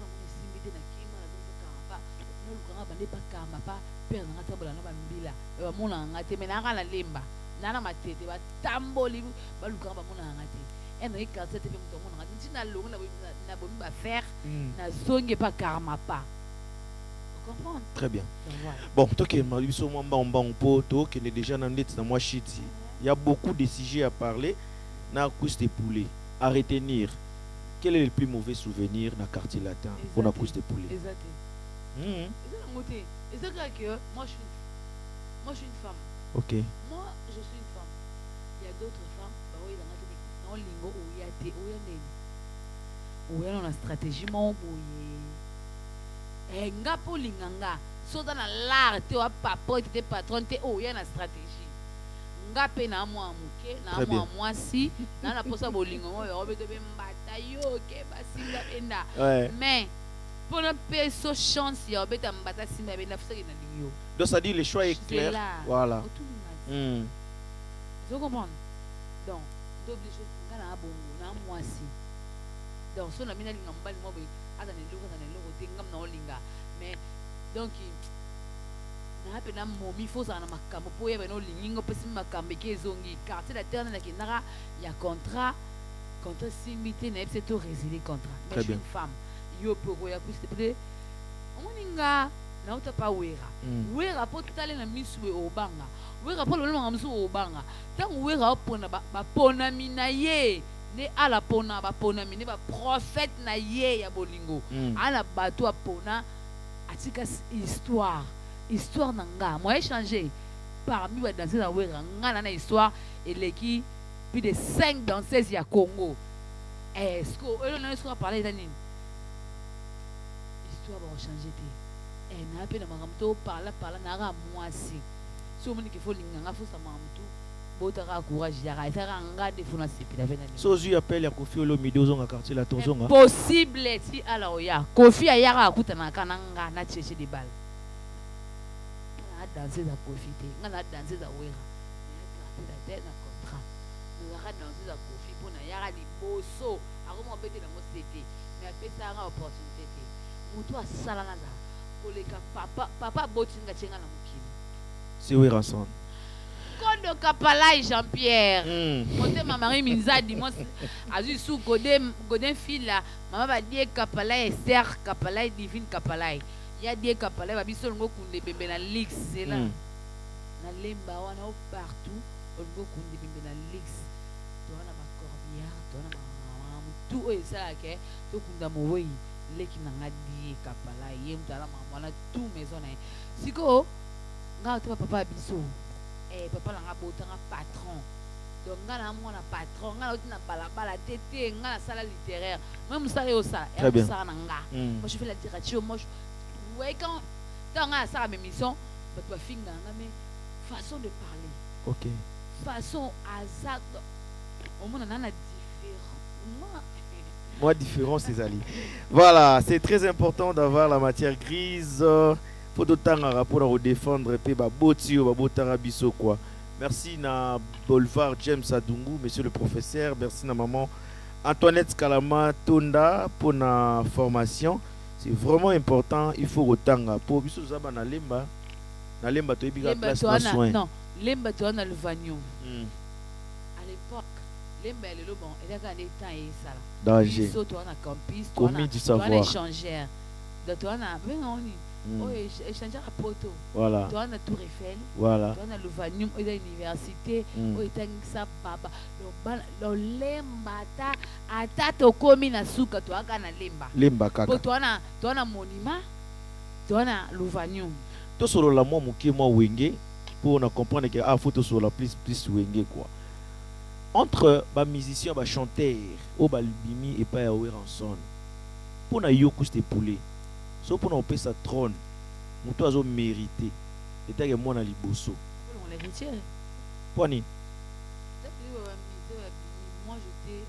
On a simité na kima na donc karamba. Nous le grand bande pas karamba pas père na tabola na bambila. Mona ngate mais na la lemba. Nana matete ba tamboli ba luka ba mona ngate. Et nous, quand c'était fait, nous avons dit que nous faire, nous pas karma pas. Vous comprenez? Très bien. Bon, toi qui es déjà dans moi il y a beaucoup de sujets à parler. Na couche de poulet. À retenir. Quel est le plus mauvais souvenir dans le quartier latin pour la couche de poulet? Exactement. C'est vrai que moi je suis une femme. OK. Moi je suis une femme. Il y a d'autres femmes. Lingo oya te oya neni oya na stratégie mo boye nga po linganga so dans l'art te wa papa te patron te oya na stratégie nga pe na moi muke na moi mwasi na posa bolingo mo yo beto be mbata yo ke basinga benda mais pour ne pas so chance yo beta mbata simba benda fusaki na lingo donc ça dit le choix est clair voilà vous comprenez donc obligé ngana bongo na mwasi donc so na mina linga mbali mo be ata ne loko te ngam na olinga mais donc na pe na momi fo za na makambo po ya beno lingo pesi makambo ke zongi quartier la terre na kinara ya contrat simité na c'est tout résilier contrat mais je suis une femme yo poko ya plus de omoninga na uta pa wera po tale na miswe obanga wera po lo nga msu obanga tangu wera opona ba pona minaye ne ala pona ba pona mine ba prophète na ye ya bolingo ala bato apona atika histoire nanga moi échanger parmi ba danseuses à wera ngana na histoire eleki plus de 5 danseuses ya Congo est-ce que on a parlé d'anine histoire va changer te na pe na makamto parla na ra mwasi so moni qu'il faut linganga faut sa mamtu botaka courage ya ra sera ngade funa sipi la vena so zu appel ya Kofi Olomide ozonga quartier la tozonga possible si ala oya Kofi ayaka akutana kananga na cheche de balle na danser za Kofi te ngana danser za wera na la tête na contrat na danser za Kofi pona yaka liboso akoma bete na mosete mais apesa nga opportunité te mutu asala na za koleka papa botinga chenga na mukili c'est wera ensemble Kondo Kapalai Jean-Pierre. Monte ma Marie Minzadi moi azu sous Godin fila mama ba die Kapalai Esther Kapalai divine Kapalai. Ya die Kapalai ba biso ngo kunde bembe na lix c'est là. Na lemba wana partout ngo kunde bembe na lix. To na ba corbière to na ma tout et ça ke to kunda moyi leki na ngadi Kapalai yem tala mama na tout maison na. Siko nga to papa biso papa langa botanga patron donc nga na mon patron nga na na balabala tété nga na sala littéraire même ça yo ça Très bien. ça na nga moi je fais la littérature moi je ouais quand nga ça mes missions bah tu vas finir nga mais façon de parler OK façon hasard au monde on a différent moi différent c'est Ali. Voilà, c'est très important d'avoir la matière grise pour d'autant un rapport à défendre pe ba boti ba botara biso quoi. Merci na Boulevard James Adungu, monsieur le professeur. Merci na maman Antoinette Kalama Tonda pour la formation. C'est vraiment important, il faut autant pour biso zaba na lemba to ibiga place na soin. Non, lemba to na le vagnon. À l'époque lemba le bon, il y a des temps et ça là. Danger. Biso to na campus, Commis du savoir. To na échangeur. De to na ben on échangeur à poto. Voilà. To na Tour Eiffel. Voilà. To na le vagnon au université, au etangisa baba. Lo lemba ta ata to komi na suka to aka na lemba. Lemba kaka. Po to na monument. To na le vagnon. To solo la moi muke moi wenge pour on comprendre que ah faut to solo plus wenge quoi. Entre ba musicien ba chanteur au balbimi et pas à Ranson pour na yo couste poulet so pour na payer sa trône muto azo mérité et ta que moi na liboso on l'héritier poni moi je suis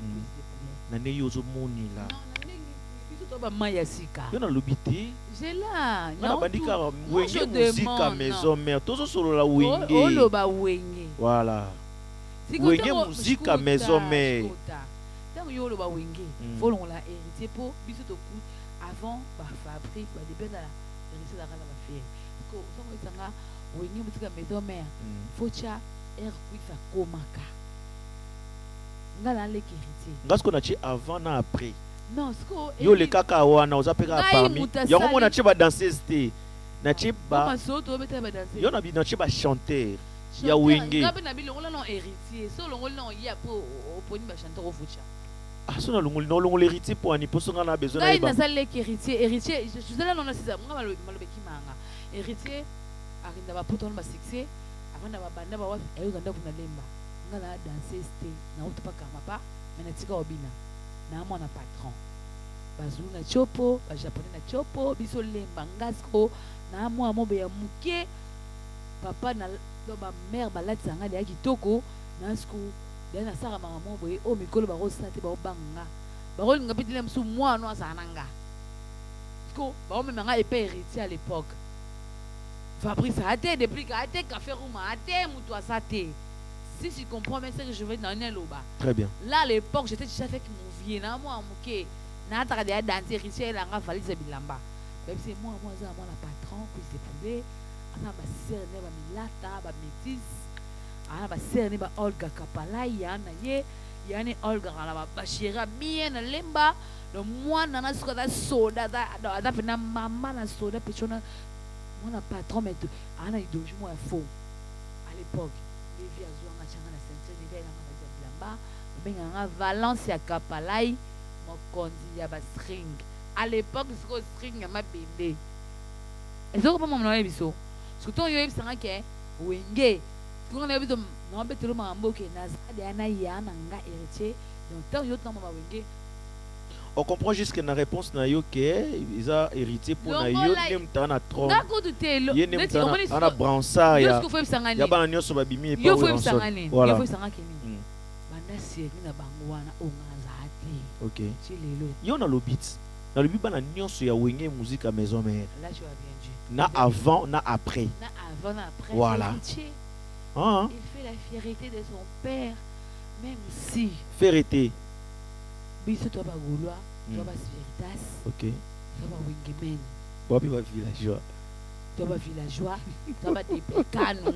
l'ami na ne yo zo moni la yo na lobité j'ai là na bandika wenge musique maison mère tozo solo la wenge olo ba wenge voilà wenge musique maison mère tant yo lo ba wenge faut on la héritier pour biso to coup avant ba fabrique ba début la héritier la kana ba faire ko so mo tsanga wenge musique maison mère faut cha kuisa komaka ngala leki héritier ngasko na chi avant na après. Non, sko yo le kaka wana ozapeka parmi yango mona chi ba danseuse te na chi ba yo na bi na chi ba chanteur ya wenge ngabe na bilongo la non héritier so longo la on y a pour oponi ba chanteur ofucha ah so na longo héritier pour ani poso nga na besoin na ba na sale héritier je sais là non c'est ça nga malobe kimanga héritier arinda ba poto ba succès avant na ba banda ba wapi ayo ganda kuna lemba ngala danseuse te na utupa kama pa mais na tika obina na mwana patron bazulu na chopo ba japonais na chopo biso lemba ngasko na mwa mobe ya muke papa na do ba mère balati sanga ya kitoko na sku ya na sara mama mobe o mikolo ba rosa te ba banga ba rolinga pitile msu mwana asananga sko ba o menga épée héritier à l'époque Fabrice a été depuis qu'a été café rouma a été mutu asate. Si tu comprends bien ce que je veux dans un loba. Très bien. Là à l'époque j'étais déjà fait mon vieux na moi muke na ta de danser richel la valise bilamba. Même c'est moi ça moi la patron puis c'est poulet. Ana ba sœur ne ba milata ba métis. Ana ba sœur ne ba Olga Kapala yana ye yani Olga ala ba shira bien lemba. Le moi nana suka da soda da pena mama na soda pechona mon patron mais ana idoji moi faux à l'époque les vieux azouanga changa na ceinture les vieux na bilamba benga Valence ya Kapalai mokonzi ya ba string à l'époque ce string ya mabembe ezoko pa mama na biso surtout yo ebisanga ke wenge ko na biso na betelo mambo ke na zade ana ya na nga héritier donc tant yo tamba wenge. On comprend juste que la réponse na yo que ils a hérité pour na yo nem tana trône. Ye nem tana ana bransa ya. Ya bana nyoso ba bimi e pa. Yo fo bisangane. Yo fo bisangane kini. Banda sieni na bango wana ongaza ati. OK. Chilelo. Yo na lobit. Na lobi bana nyoso ya wenge musique à maison mère. Là tu as bien dit. Na avant, na après. Na avant, na après. Voilà. Il fait la fierté de son père même si fierté. Biso to ba goulois, to ba spiritas. OK. To ba wingemen. Bobi ba villageois. To ba villageois, to ba dépécano.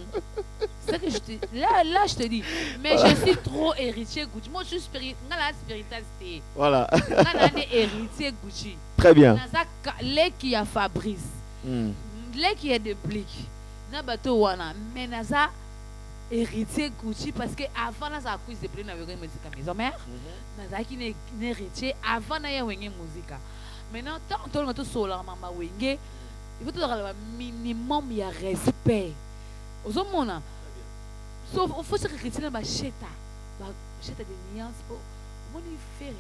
C'est que je te là je te dis, mais je suis trop héritier Gucci. Moi je suis spiritas. Voilà. Ngala ne héritier Gucci. Très bien. Naza les qui a Fabrice. Les qui a de Blick. Na bato wana, mais naza héritier Gucci parce que avant là ça a cause de plein avec musique à maison mère na qui n'est héritier avant na ya wenge musique maintenant tant on tout sola mama wenge il faut toujours un minimum de respect aux hommes sauf il faut se héritier na ba cheta de nuance pour mon faire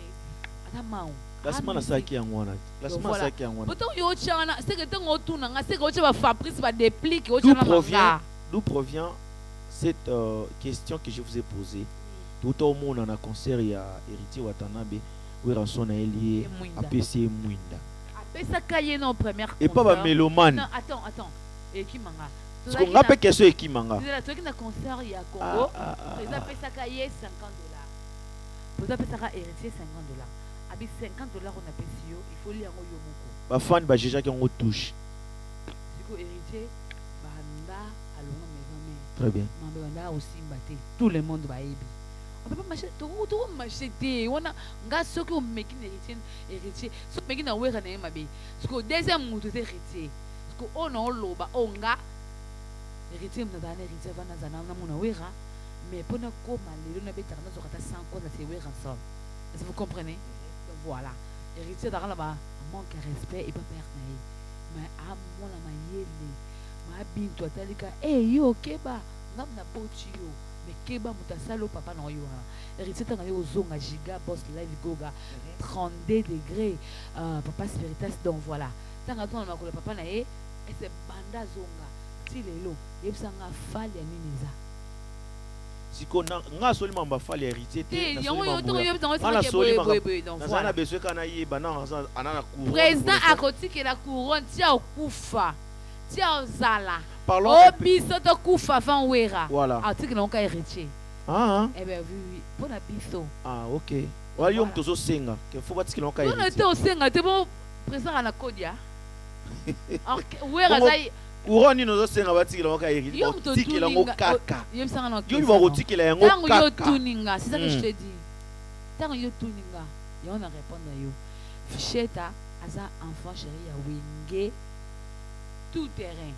atama Lasma ça qui angwana lasma ça qui angwana pourtant yo chana c'est que tant on tourne nga c'est que tu vas Fabrice va déplique au chana d'où provient cette question que je vous ai posée. Tout au monde en a concert, il y a Héritier Watanabe, où il rançon est lié à PC Mwinda. À ça cahier non première concert. Et pas mélomane. Non, attends. Et qui manga. Parce qu'on rappelle question et qui manga. C'est là toi qui na concert il y a Congo. Ils appellent ça cahier $50. Vous appelez ça Héritier $50. Avec $50 on appelle si yo, il faut lire en yomoko. Ba fan ba déjà qui on touche. C'est que Héritier banda alonga maison. Très bien. Aussi tout le monde va aimer. On peut pas marcher, tout marcher. On a gars ceux qui ont making héritier, ceux qui making away kana ema be. Parce que deuxième mutu c'est héritier. Parce que on a loba onga héritier mna héritier vana zana na muna wera, mais pour na koma lelo na beta na zokata 100 ko na c'est wera ensemble. Est-ce que vous comprenez? Donc voilà. Héritier dans là-bas manque de respect et pas perdre na. Mais à moi la mayele. Ma bintu atalika yo keba ngam na boti yo mais keba mutasalo papa na yo héritier tanga yo zonga giga boss live goga 32 degrés papa spiritas donc voilà tanga tona makolo papa na ye et c'est banda zonga ti lelo yebsanga fali ya nini za siko nga soli mamba fali héritier te na soli na besoin kana yeba na anana couronne président akotiki la couronne ti okufa tia zala parlons biso to kufa van wera voilà article non ka héritier eh bien oui pour la biso ok wala yom tozo senga que faut batiki non ka héritier on était au senga te bon président na kodia wera zai couronne no senga batiki non ka héritier otiki la ngokaka yem sanga no yo ba otiki la ngokaka tango yo tuninga c'est ça que je te dis tango yo tuninga yo on a répondre yo ficheta aza enfant chéri ya wenge tout terrain.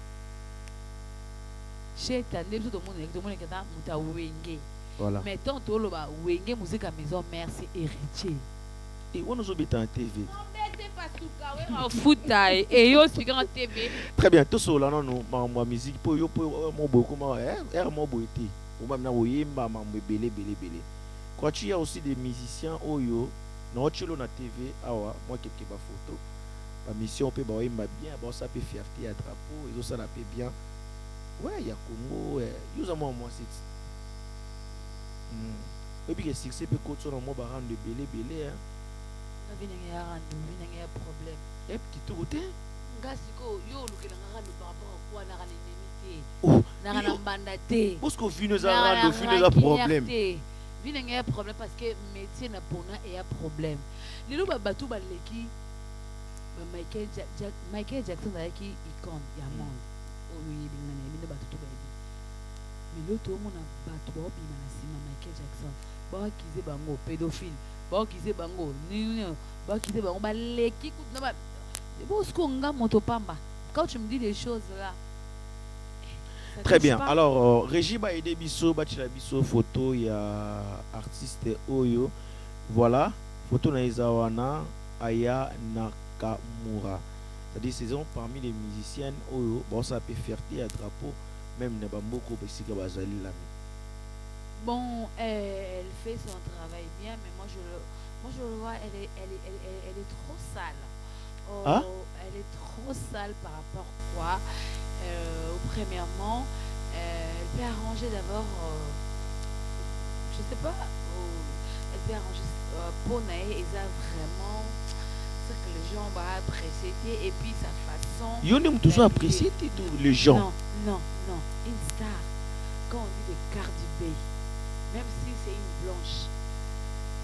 Chez ta tout le monde qui a muta wenge. Voilà. Mais tant tout le ba wenge musique à maison mère c'est héritier. Et on nous obéit en TV. Et yo speaker en TV. Très bien, tout ça là non ma musique pour yo pour mon beaucoup ma mon beauté. Ou même na oyemba ma belé. Quand tu y a aussi des musiciens oyo non tu na TV awa moi quelques ba photo. La mission peut bien, ça peut fierté à drapeau, et ça peut bien. Ouais, il y a Congo, il y a moi c'est. Et puis, si c'est peut continuer à me de belé. Il y a un problème. Et puis, tout côté. Gasiko, yo, le parce qu'on vit nos problème. Il y a un problème parce que le métier n'a pas un problème. Les loups batou baleki. Michael Jackson a qui icône ya monde oyo yebingana yebinde bato to bayebi mais l'autre monde a bato baobima na nsima Michael Jackson bakize bango pédophile bakize bango nini bakize bango baleki kutu na bosko nga moto pamba quand tu me dis des choses là très bien pas. Alors Régie ba aidé biso batila biso photo ya artiste oyo voilà photo na izawana aya na Kamura. C'est-à-dire saison parmi les musiciennes oyo bon ça peut fierté à drapeau même ne bamboko besika bazali là. Bon elle fait son travail bien mais moi je le vois elle est trop sale. Elle est trop sale par rapport à quoi premièrement elle peut arranger d'abord je sais pas elle peut arranger pour Naé et ça vraiment que les gens vont apprécier et puis sa façon. Ils ont toujours apprécié les gens. Non, une star. Quand on dit de Cardi B, même si c'est une blanche,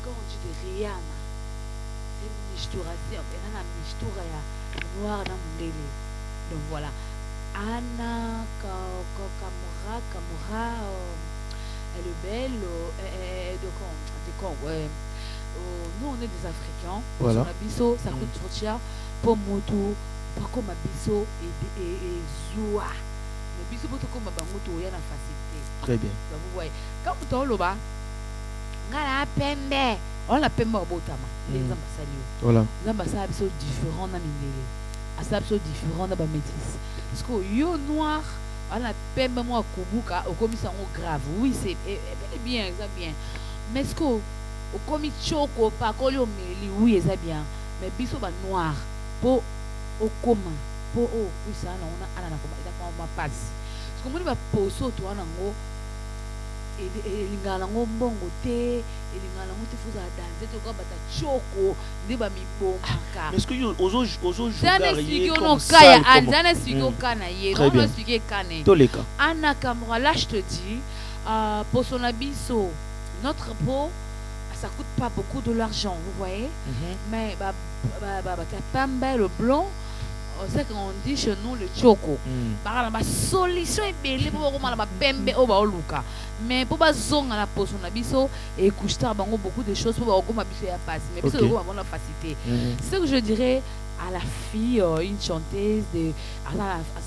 quand on dit de Rihanna, c'est une mistouration. Elle a une mistoura noire dans mon délai. Donc voilà. Anna Kamura, elle est belle. De Congo. Nous on est des Africains, voilà. Sur la biso, ça coûte trop cher pour moto, pas comme ma biso et zoua. Mais biso pour comme ma bangoto, il y a la facilité. Très bien. Donc, vous voyez, quand vous avez là, ngala pembe, on la pembe au botama. Les ambassadeurs. Voilà. Les ambassadeurs sont différents dans mindele. Asab sont différents dans métis. Parce que yo noir, on la pembe moi kubuka, au commission grave. Oui, c'est bien, c'est bien. Mais ce que au commis choco pas colio meli, oui, c'est bien. Mais biso ba noir pour au commun, pour au oui ça on a ma passe. Parce que moi va poso toi nango elingala ngo mbongo te elingala ngo te fuza danser to ka bata choko ndi ba mibomaka. Mais est-ce que ozo jouer comme ça Anzana expliquer kana ye on expliquer kana toleka ana Camara là je te dis pour son abisso notre peau ça coûte pas beaucoup de l'argent vous voyez mais ta pamba le blanc c'est qu'on dit chez nous le choco. Par la solution est belle pour la pembe au baoluka. Mais pour bazong à la potion abisso et couche-tard bango beaucoup de choses pour beaucoup m'habituer à passer. Mais parce que on la facilité. Ce que je dirais à la fille une chanteuse de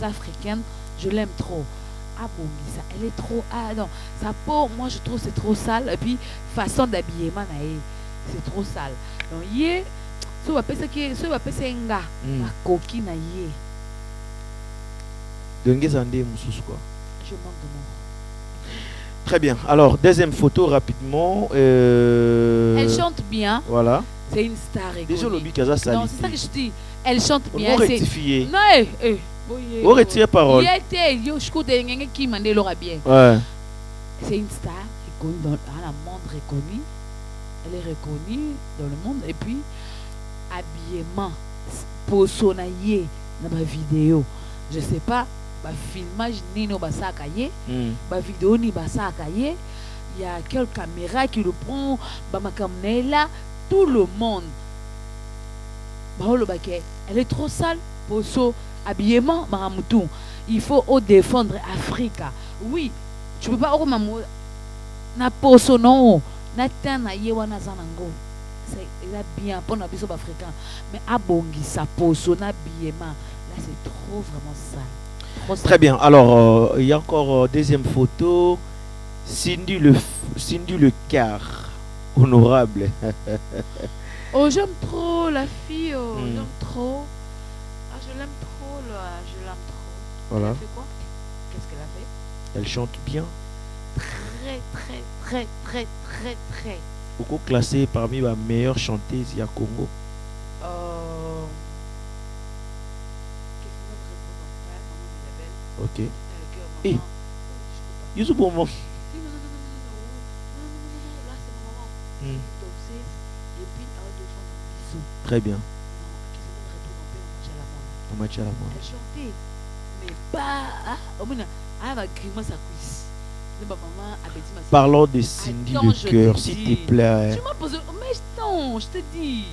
africaine, je l'aime trop. Ah bon, ça, elle est trop non, sa peau moi je trouve c'est trop sale et puis façon d'habillement c'est trop sale. Donc hier so va penser que so va penser nga ma coquille na yé donc zandé mususu quoi. Je manque de mots. Très bien. Alors deuxième photo rapidement elle chante bien. Voilà. C'est une star reconnue. Déjà le Bikaza Sali. Non, c'est ça que je dis. Elle chante bien. On rectifier. Non, on retire parole. Il était yo je connais quelqu'un qui m'a dit l'aura bien. Ouais. C'est une star reconnue dans le monde reconnue. Elle est reconnue dans le monde et puis habillement pour sonayer dans ma vidéo je sais pas ma filmage ni no basaka ye ma vidéo ni basaka ye il y a quelques caméras qui le prend ba makamnela tout le monde elle est trop sale pour so habillement maramutu il faut défendre Africa oui tu peux pas na poso non na tana ye wana zanango c'est bien pour nos bisous africains mais abongi sa poso na biema là c'est trop vraiment sale. Très bien. Alors il y a encore deuxième photo. Cindy le Car honorable. Oh j'aime trop la fille j'aime trop je l'aime trop là je l'aime trop. Voilà. Elle fait quoi? Qu'est-ce qu'elle a fait? Elle chante bien. Très. Beaucoup classé parmi les meilleures chanteuses à Congo. Ok. Et Youssou bon moment. Très bien. On match à la main. Elle chantait, mais pas. Parlons de Cindy le Cœur, s'il te plaît. Tu m'as posé. Mais non, je te dis.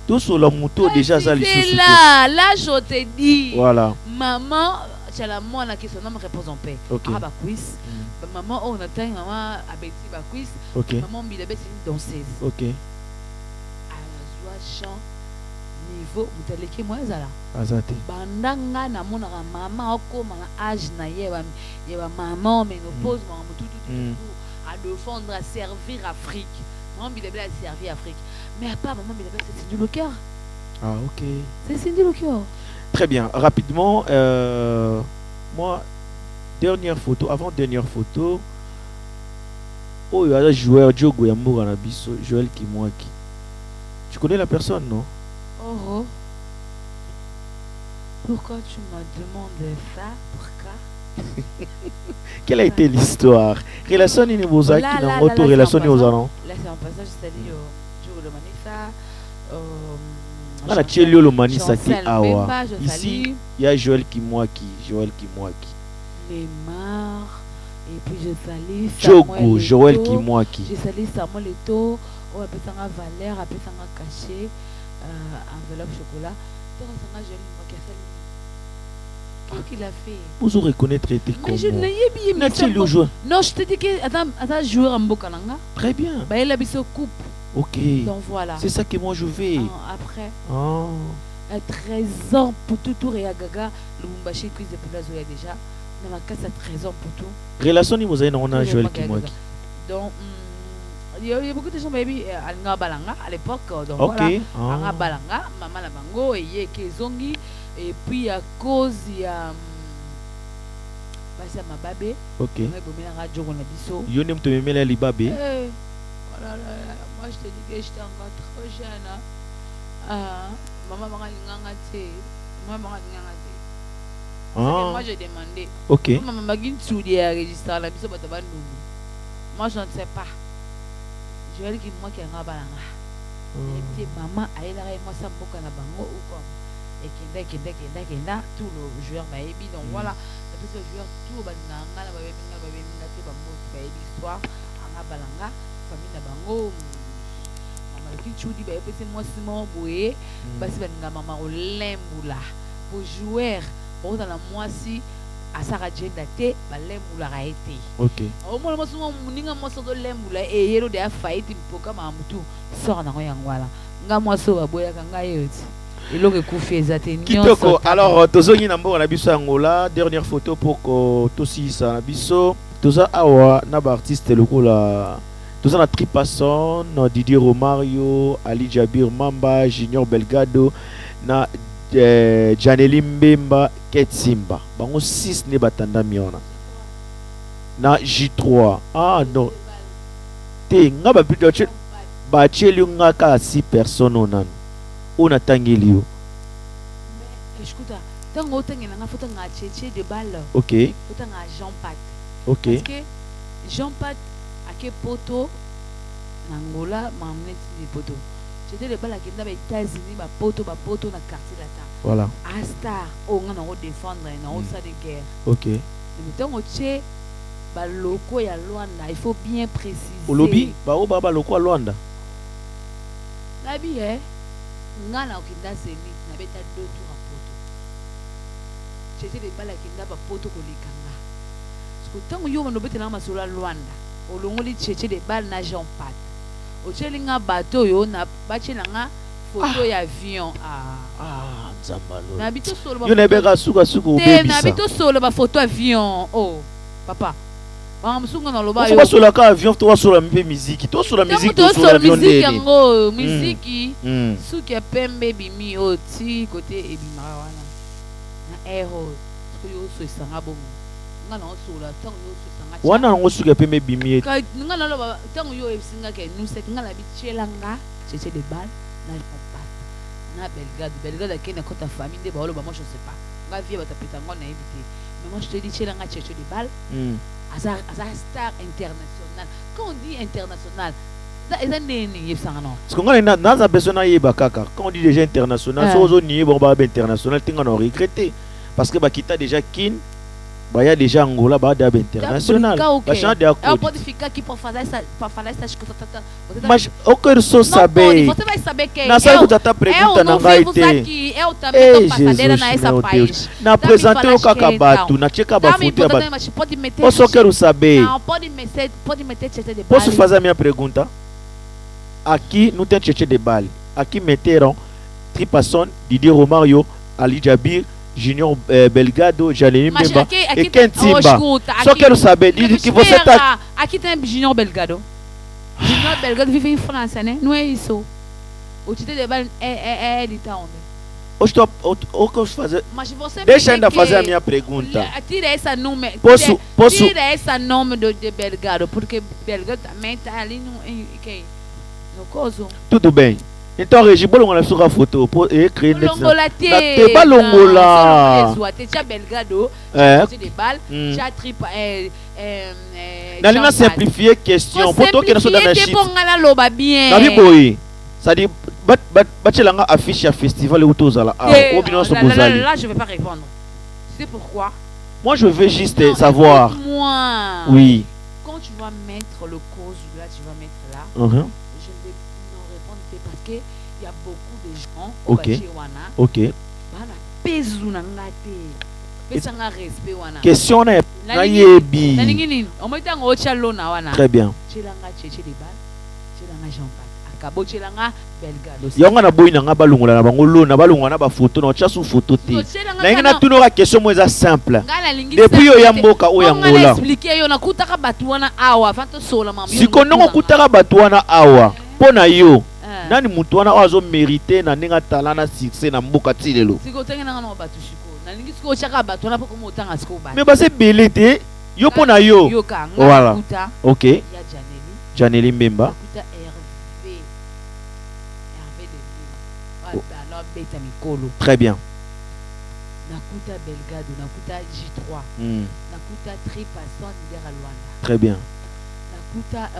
Tout sur la moto déjà ça les sous. Là, je te dis. Voilà. Maman, c'est la moi qui son nom repose en paix. Ok. Ah bah quiz. Maman, on attend maman Abeti bah quiz. Ok. Maman Bilabet c'est une danseuse. Ok. À la joie chant niveau mutaleke moi zala. Azate. Bandanga na mona maman okoma na âge na yeba maman ménopause maman tout à défendre à servir Afrique. Maman Bilabet a servi Afrique. Mais à part maman Bilabet c'est Cindy le Cœur. Ah ok. C'est Cindy le Cœur. Très bien. Rapidement, moi, dernière photo, avant dernière photo, oh, il y a un joueur, Diogo Yambo Ganabiso, Joël Kimwaki. Tu connais la personne, non? Oh. Pourquoi tu me demandes ça? Pourquoi? Quelle a été l'histoire? Relation Ninibozaki dans votre relation aux allants. Là, c'est un passage, c'est-à-dire, Diogo de Manissa. On a Tchelio le Manisaki Awa. Ici, il y a Joël Kimwaki. Neymar. Et puis je salue Diogo, Joël Kimwaki. Je salue Samuel Eto'o. On appelle ça un Valère, appelle ça un cachet. Enveloppe chocolat. Qu'est-ce qu'il a fait? Vous reconnaître été comment? Mais je n'ai pas non, je te dis que attends joueur en Bokananga. Très bien. Bah il a mis sa coupe. Ok. Donc voilà. C'est ça que moi je vais. Après. Oh. 13 ans pour tout et à Gaga, le Mumbashi quiz de Pulazoya déjà. na makasa trésor pour tout. Relation ni mozaï on a Joël Kimwaki. Donc il y a beaucoup de gens baby alanga balanga à l'époque donc okay. Voilà alanga balanga maman la bango et kezongi et puis à cause il y a basi ma babé OK on bomela radio on a biso yo nem to memela libabé voilà moi je te dis que j'étais encore trop jeune maman m'a nganga té maman m'a nganga té moi j'ai demandé OK maman m'a gin soudi à registrer la biso bata bandungu moi je ne sais pas je vais dire que moi qui nganga balanga et maman elle a moi ça mboka na bango ou comme et kenda tout le joueur va ébi donc voilà parce que le joueur tout bananga na babenga te bango ba l'histoire anga balanga famille na bango maman qui chudi ba epese moi simo boye basi bananga maman olembula pour joueur pour dans la moisi à Sarah Jenda te balembula ra été OK au moins moi simo muninga moi so lembula et yero de a fight mpoka mamutu sort na yangwala nga moi so baboya kanga yoti. Kitoko, alors tozongi na mboka na biso Angola, dernière photo pour que tosisa na biso toza awa na ba artiste lokola toza na Tripasson, Didier Romario, Ali Jabir Mamba, Junior Belgado na Janeli Mbemba, Ketsimba. Bango 6 ne batanda miona. Na J3. Ah non. Te nga ba plutôt ba cheli nga ka 6 personnes onan. On a tangeli yo. Écoute, tango tangela nga foto nga cheche de balle. OK. Foto nga Jean Pat. OK. Parce que Jean Pat a ke poto Angola m'amener des poteaux. C'était de balle qui dans les États-Unis ba poto na quartier latin. Voilà. A star on a défendre na ça de guerre. OK. Mais tango che ba loko ya Luanda, il faut bien préciser. Au lobby ba o ba loko Luanda. La bien ngana okinda semi na beta 2 tours à poto c'était des balles kinda ba poto ko likanga parce que tango yo no beta na masolo Luanda olongoli cheche des balles na Jean Pat o chelinga bateau yo na bachela nga photo ya avion nzambalo na bito solo ba yo na beka suka obebisa na bito solo ba photo avion oh papa Msunga na loba yo. Sur la ka avion to sur la musique. To sur la musique to sur avion musique yango musique suki pembe bimi oti côté ebima wana. Na aero ko yo so sanga bomo. Nga na so la tango yo so sanga. Wana ngo suki pembe bimi. Ka nga na loba tango yo esinga ke nous set nga la bichelanga cheche de balle na compat. Na Belgade ke na kota famille de ba lo ba moi je sais pas. Nga vie ba tapeta ngo na éviter. Mais moi je te dis chelanga cheche de balle. À sa star international. Quand on dit international, c'est parce qu'on a dans besoin kaka. Quand on dit déjà international, si on dit bon bah international, tu vas regretter parce que bah quitta déjà kin, bah y a déjà Angola bah d'ab international. Bah change de accord. Pas de fika qui pour faire ça Mas aucun chose saber. Você vai saber quem na sabe que tá pergunta na vai ter. Eu também tô passadeira na essa país. Na apresentar o Kakabatu, na checa bafuta ba. Pode meter. Eu só quero saber. Não, pode meter cheche de baile. Posso fazer a minha pergunta? Aqui não tem cheche de baile. Aqui meteram Tripasson, Didier Romario, Ali Jabir, Junior Belgado, Janeli Mbemba e Ketsimba. Só quero saber que você tá. Aqui tem Junior Belgado. Junior Belgado vive em França, né? Não é isso. O título de baile é de onde? O que eu vou fazer? Mas você deixa ainda fazer a minha pergunta. Tira esse nome. Posso? Tira esse nome de Belgado, porque Belgado também está ali no coso. Tudo bem. Então, Regi, bolongola sur a photo pour écrire net. Bolongola te balongola. Tu as Belgado, tu de balle, tu as tripa Nalina simplifier question pour toi qui sont dans la chute. Pour ngala loba bien. Nabi boy. Ça dit bachelanga affiche à festival ou tozala. Au bilan so bozali. Là, je vais pas répondre. C'est pourquoi? Moi, je veux juste savoir. Moi. Oui. Quand tu vas mettre le cause là, tu vas mettre là. Je ne vais non répondre parce que il y a beaucoup de gens au Bachiwana. OK. Bana pezu na ngate. Pesa nga respect wana. Question na yebi. Na ningini, o moita ngo chalona wana. Très bien. Chilanga cheche de bal. Chilanga Jean Pat. kabochelanga Belgado. Yonga na boy na nga balungola na bango lo na balungola na ba photo na cha su photo te. Na ngena tuno ka question mo eza simple. Depuis yo ya mboka o ya ngola. Expliquer yo na kutaka batu wana awa fanto sola mamu. Siko ndongo kutaka batu wana awa. Pona yo. Nani mutu wana azo mériter na ninga talana succès na mboka tilelo. Siko tenge na ngana batu shiko. Na lingi siko chaka batu wana poko motanga siko ba. Mais ba se belete yo pona yo. Yo ka voilà. OK. Ya Janeli Mbemba. Kuta Hervé de Lille. Voilà, beta mikolo. Très bien. Nakuta Belgado, nakuta J3. Nakuta Tripasson leader à Luanda. Très bien. Nakuta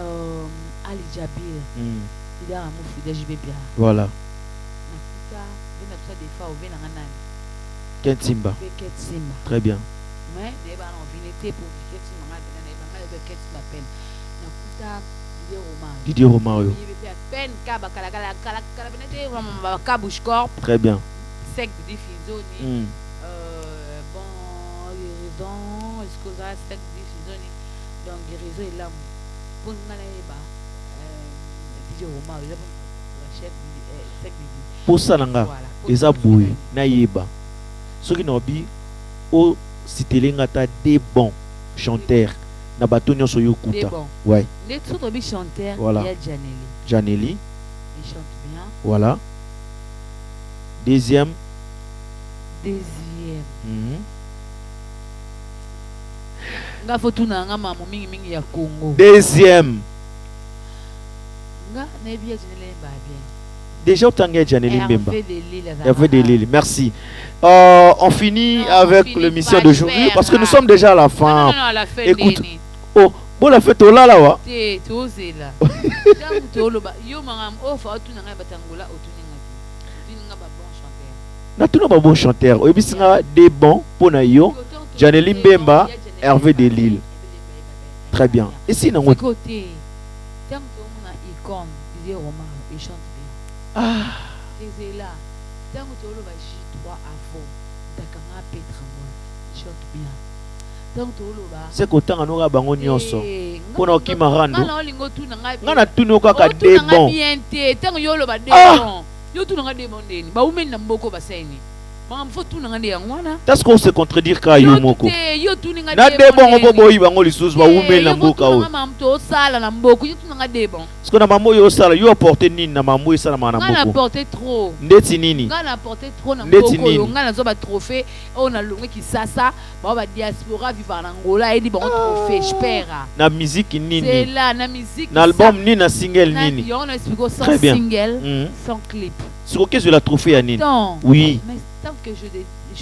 Ali Jabir. Leader à Moufu de JBPA. Voilà. Nakuta Benakuta des fois au Benangan. Kensimba. Kensimba. Très bien. Mais n'est pas en vinité pour Kensimba, n'est pas Kensimba peine. Nakuta Didier Romario. Très bien. Sec de diffusion. Bon, guérison, est-ce que ça sec de diffusion? Donc, guérison est là. Pour nous, Didier Romario, la chef sec de pour ça, eza boui, na yeba. Ce qui n'a pas au cité des bons chanteurs. Na bato nyonso yo kuta. Ouais. Les autres chanteurs, voilà. Il y a Janeli. Janeli. Il chante bien. Voilà. Deuxième. Nga fotuna nga mamu mingi ya Congo. Deuxième. Nga na bien Janeli ba bien. Déjà autant que Janeli Mbemba. Hervé de Lille. Merci. On finit avec l'émission d'aujourd'hui parce que nous sommes déjà à la fin. Non, à la fin. Écoute. Oh, bon la fête au là wa. Te tozela. Tangu toloba yo mangam ofa otuna nga batangola otuninga. Otuninga ba bon chanteur. Na tuna ba bon chanteur. Oyebisinga des bons pona yo. Janeli Mbemba, Hervé de Lille. Très bien. Et si nango côté. Tangu tomona icône, Didier Romario, il chante bien. Tezela. Tangu toloba J3 avant. Dakanga Petrango, il chante bien. C'est qu'autant à nous bango nyonso pour nos qui marando ngana tuno kaka de bon tango yolo ba de bon yo tuno nga de bon deni ba umeni na mboko baseni mama mfotu na ngande yangwana est-ce qu'on se contredire ka yo moko yo tuno nga na de bon ngo boyi bango lisusu ba umeni na mboka o mama mto sala na mboko yo tuno nga de bon parce que na mambo yo sala yo apporter nini na mambo sala na mboko ngana apporter trop ndeti nini ngana apporter trop na mboko yo ngana zo ba trophée on a longé kisasa ba diaspora vivant en Angola et di bon trophée j'espère na musique nini c'est là na musique na album nini na single nini on explique sans single sans clip c'est OK je la trophée à nini oui mais tant que je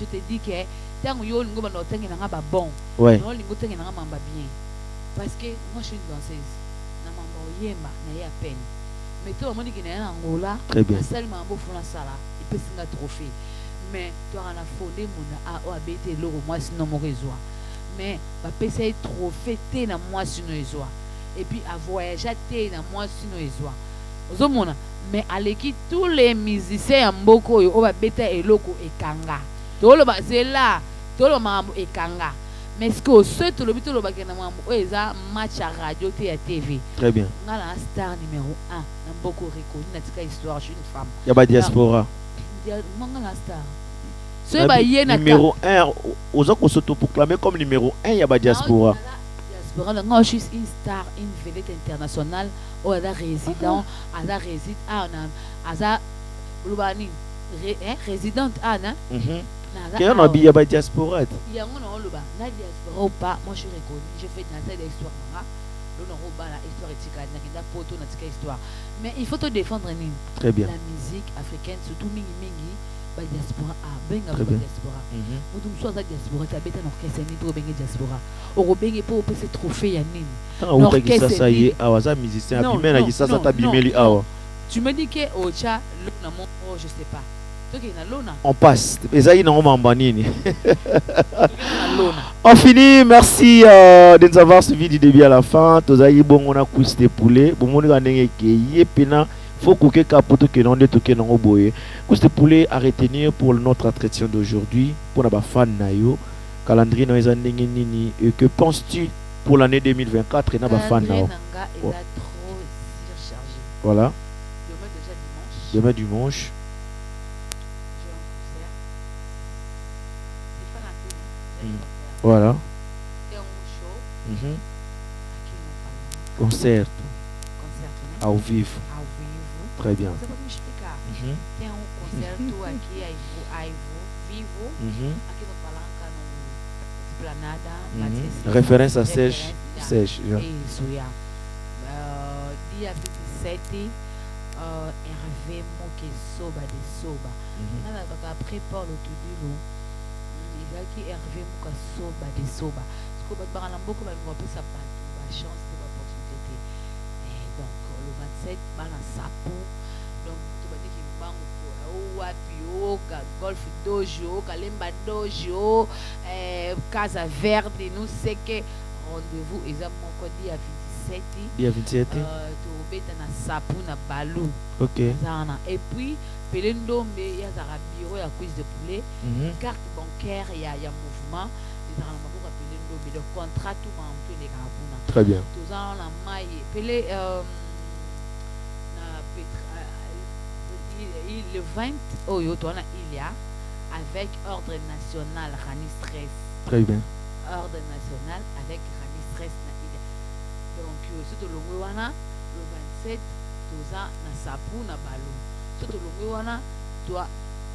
te dis que tant yo lingo ba no tengi na ba bon ouais no lingo tengi na mamba bien parce que moi je suis une danseuse na mamba yemba na ya peine mais toi moni ki na Angola très bien seul mambo fona sala il peut singa trophée mais toi on a fondé mon a OABT loro moi sinon mon réseau mais ba pesa trophée té na moi sinon réseau et puis à voyager té na moi sinon réseau ozomona mais aleki tous les musiciens en mboko yo ba beta eloko ekanga tolo ba zela tolo mambo ekanga mais ce que ce tolo bitolo ba kena mambo eza match à radio té à TV très bien ngala star numéro 1 na mboko reconnu na tika histoire je suis une femme ya ba diaspora ngala star ce ba yena numéro 1 oza ko s'auto-proclamer comme numéro 1 ya ba diaspora je suis une star, une vedette internationale, ou elle résident, elle réside à Aza Lubani, résidente Anna. Qui a un billet de diaspora? Il y a un Luba, la diaspora ou pas, moi je suis reconnu, je fais dans cette histoire. La histoire est la photo, la histoire. Mais il faut te défendre. Très bien. La musique africaine, surtout Mingi Mingi. Ba diaspora a benga ba diaspora mutu mso za diaspora ta beta na orchestre ni to benga diaspora oko benga po pe ce trophée ya nini orchestre ça y est awaza musicien a bimena ki sasa ta bimeli awa tu me dis que ocha lona mon oh je sais pas donc na lona on passe ezali na mamba nini on finit merci de nous avoir suivi du début à la fin tozali bongo na quiz de poulet bomoni ka ndenge ke yepena faut que capoto que non de tout que non boye que poulet à retenir pour notre entretien d'aujourd'hui pour la fan nayo calendrier no ezandenge nini et que penses-tu pour l'année 2024 et na ba fan nayo trop surchargé voilà Demain dimanche. J'ai un concert. C'est pas la télé. Voilà. C'est un show. Mhm. Aqui não fala. Concerto. Concerto, né? Ao vivo. Ao vivo. Très bien. Você pode me explicar? Mhm. Tem um concerto aqui, vivo, Mhm. aqui no Palanca, no Esplanada. Mhm. Référence à Serge. Serge. Já. Isso, já. Dia 27, Hervé Moke Soba de Soba. Mhm. Nada après Paul Tudilo. Il a qui Hervé Moke Soba de Soba. Ce que vous avez beaucoup de ça pas la chance de l'opportunité. Donc le 27, bana sapo. Donc tu vas dire qu'il bango Wapio, Golf Dojo, Kalemba Dojo, Casa Verde, nous c'est que rendez-vous exactement dia 27. Dia 27. Tu beta na sapu na balu. Ok. Et puis Pelendombe ya zara bureau ya quiz de poulet, carte bancaire ya mouvement, les zara maboko Pelendombe le contrat tout ma tout les gabuna. Très bien. Tous en la maille Pelé le 20 il y a avec ordre national Rani Stress. Très bien. Ordre national avec Rani Stress na il y a. Donc surtout le wana le 27 toza na sapu na balu. Surtout le wana toi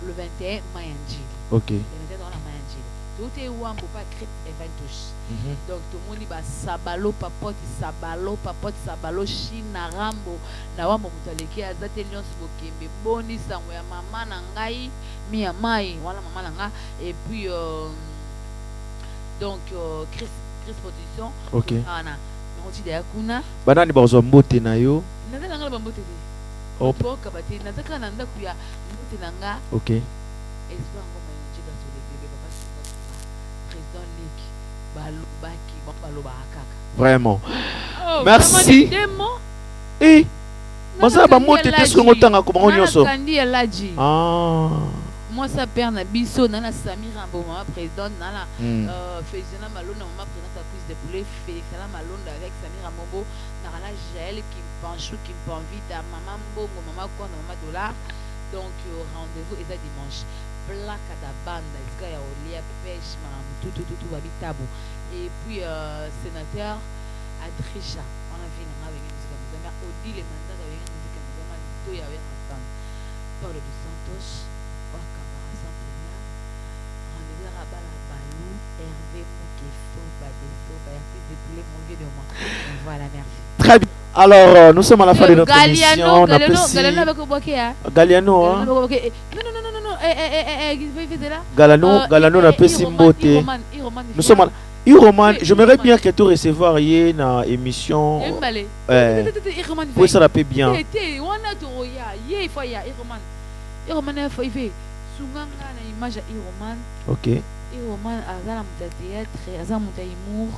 le 21 Mayanji. Ok. Le 21 dans la Mayanji. Tout est wambo pas crit eventus. Donc tout le monde va sabalo papote sabalo china rambo na wambo mutaleki azate nyonso bokembe boni sango ya mama na ngai mi ya mai wala mama na nga et puis donc Chris production. Ok. Ana noti de kuna Banani bazwa mbote na yo. nazala ngala bambote de. Hop. Boka bati nazaka na ndaku ya mbote na nga. Ok. Espoir ngoma njika sur les bébés papa président Lick balobaki balobaka. Vraiment. Oh, merci. Eh. Maza ba mote te so ngotanga ko bango nyonso. Kandi Elaji. Ah. Moi ça père na biso nana Samira Mboma président nana Félixina Malonda maman présidente quiz de poulet Félixina Malonda avec Samira Mombo nana Jaël qui me penche qui me envie à maman Mbongo maman quoi maman dollar. Donc rendez-vous est dimanche. Plaque da banda iska ya olia pêche maman tout babitabu. Et puis sénateur Adrisha on a vu na avec musique mais Odile mandat avec musique mais to ya avec ensemble. Paulo dos Santos voilà, merci. Très bien. Alors, nous sommes à la fin de notre émission. Galliano, hein? Galliano n'a pas simboté. Nous sommes à Iroman, j'aimerais bien que tu recevoir une émission. Pour ça, la paix bien. Ok. Iroman azala muta théâtre, azala muta humour,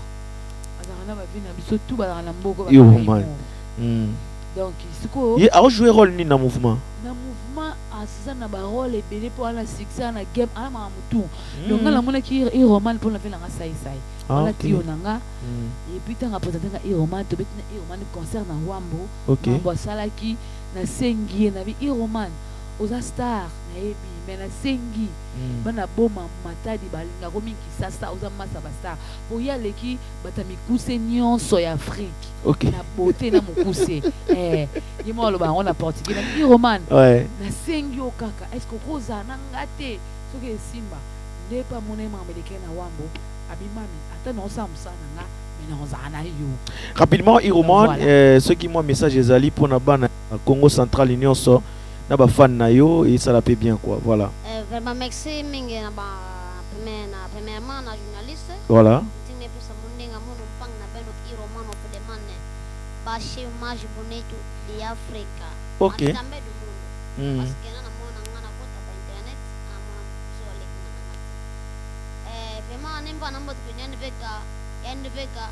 azala ba vina biso tout ba na mboko ba. Iroman. Donc siko. Il a joué rôle ni na mouvement. Na mouvement asa na ba rôle ebele pour la succès na game ala ma mutu. Donc ngala mona ki Iroman pour la vina nga sai. Wala tio nanga. Et puis tanga présenter nga Iroman to betina Iroman concert na Wambo. OK. Wambo salaki na sengi na bi Iroman. Oza star na ebi mais na sengi bana boma matadi balinga ko mingi sasa oza masa ba star po ya leki bata mikuse nyonso ya Afrique. OK. Na beauté na mukuse yimo lo ba on a portugais na Iroman. Ouais. Na sengi o kaka est-ce que koza na ngate soki simba nde pa monema américain na Wambo abimami ata no samsa na nga mais na ozana yo. Rapidement Iroman ceux qui moi message ezali pour na bana Congo Central Union so na ba fan na yo et ça la paie bien quoi, voilà. Vraiment merci mingi na ba premièrement na journaliste. Voilà. Tinge pesa mundinga mono mpang na beno Iroman of the man ba chômage bonito de Africa. OK. Tambe du mundo. Parce que na mona ngana kota ba internet na mona so lek na. Vraiment nimba na mboto kunyane veka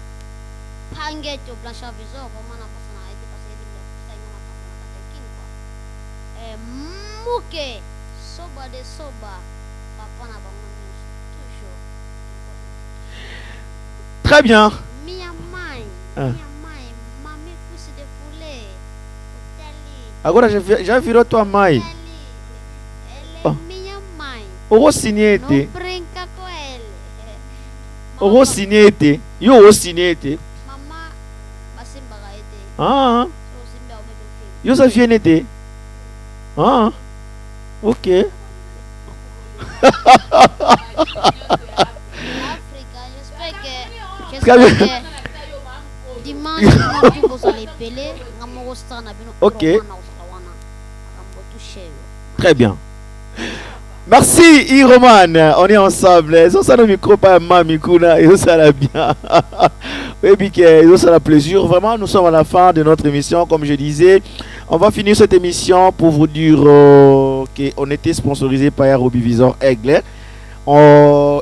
pange to blancha viso kwa maana pesa na ite pesa ile pesa ngoma kama na tekini kwa. Muke soba de soba papa na bango toujours. Très bien. Mia mai mami kusi de poulet hôteli Agora já virou tua mãe. Ela é minha mãe. O cinete. Não brinca com ele. O cinete. E o cinete. Mamá, assim bagaete. Ah. So simba o meu filho. E os aviões. Ah. Ok. África, j'espère que dimanche nous vous allez peler. Ok. Très bien. Merci Iroman, on est ensemble. Ils ont ça le micro pas Mami Kuna, ils ont ça la bien. Et puis ils ont ça la plaisir. Vraiment, nous sommes à la fin de notre émission. Comme je disais, on va finir cette émission pour vous dire qu'on était sponsorisé par Aerobivisor Aigle.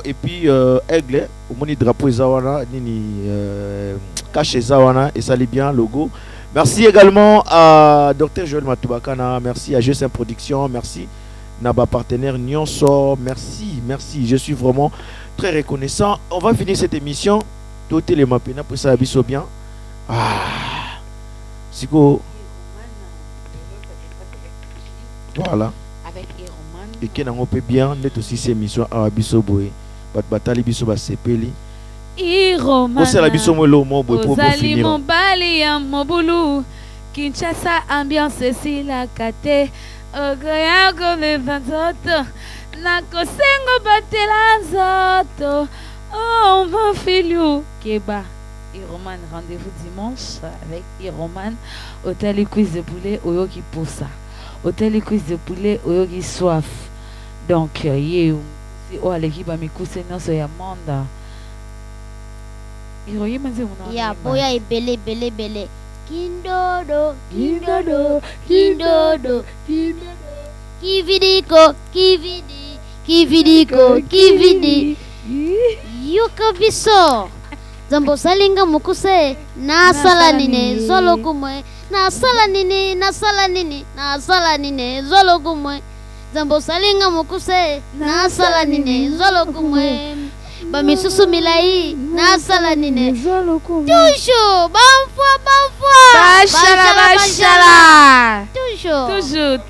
Et puis Aigle, au moins drapeau Zawana, nini caché Zawana et ça allait bien logo. Merci également à Dr Joël Matoubakana, merci à GSM Production, merci Naba partenaire Nyonso, merci, je suis vraiment très reconnaissant. On va finir cette émission. Tout les mapena pour ça abisso bien. Ah, Siko. Voilà. Avec Iroman. Et qui n'en peut bien, net aussi ces émissions à abisso boy. Batali biso ba sepeli. Iroman. C'est la biso mo lo mo boy pour finir. Mon bali ya mobulu. Kinshasa ambiance si la kate. Ogoya kome vanzoto. Nakosengo batela zoto. Oh mon filou. Keba. Iroman, rendez-vous dimanche avec Iroman. Hôtel et cuisse de poulet, Oyoki Poussa. Hôtel et cuisse de poulet, Oyoki Soif. Donc, yé, oh, l'équipe a mis coussé dans ce yamanda. Iroye manze una. Ya, boya e belé. Kindodo. Kividi. Yuka biso. Zambo salinga mukuse. Na sala nine, zolo kumwe. Na sala nine, zolo kumwe. Zambo salinga mukuse. Na sala nine, zolo kumwe. Bamisusu milai. Na sala nine, zolo kumwe. Toujours, banfwa. Bachala. Toujours. Toujours.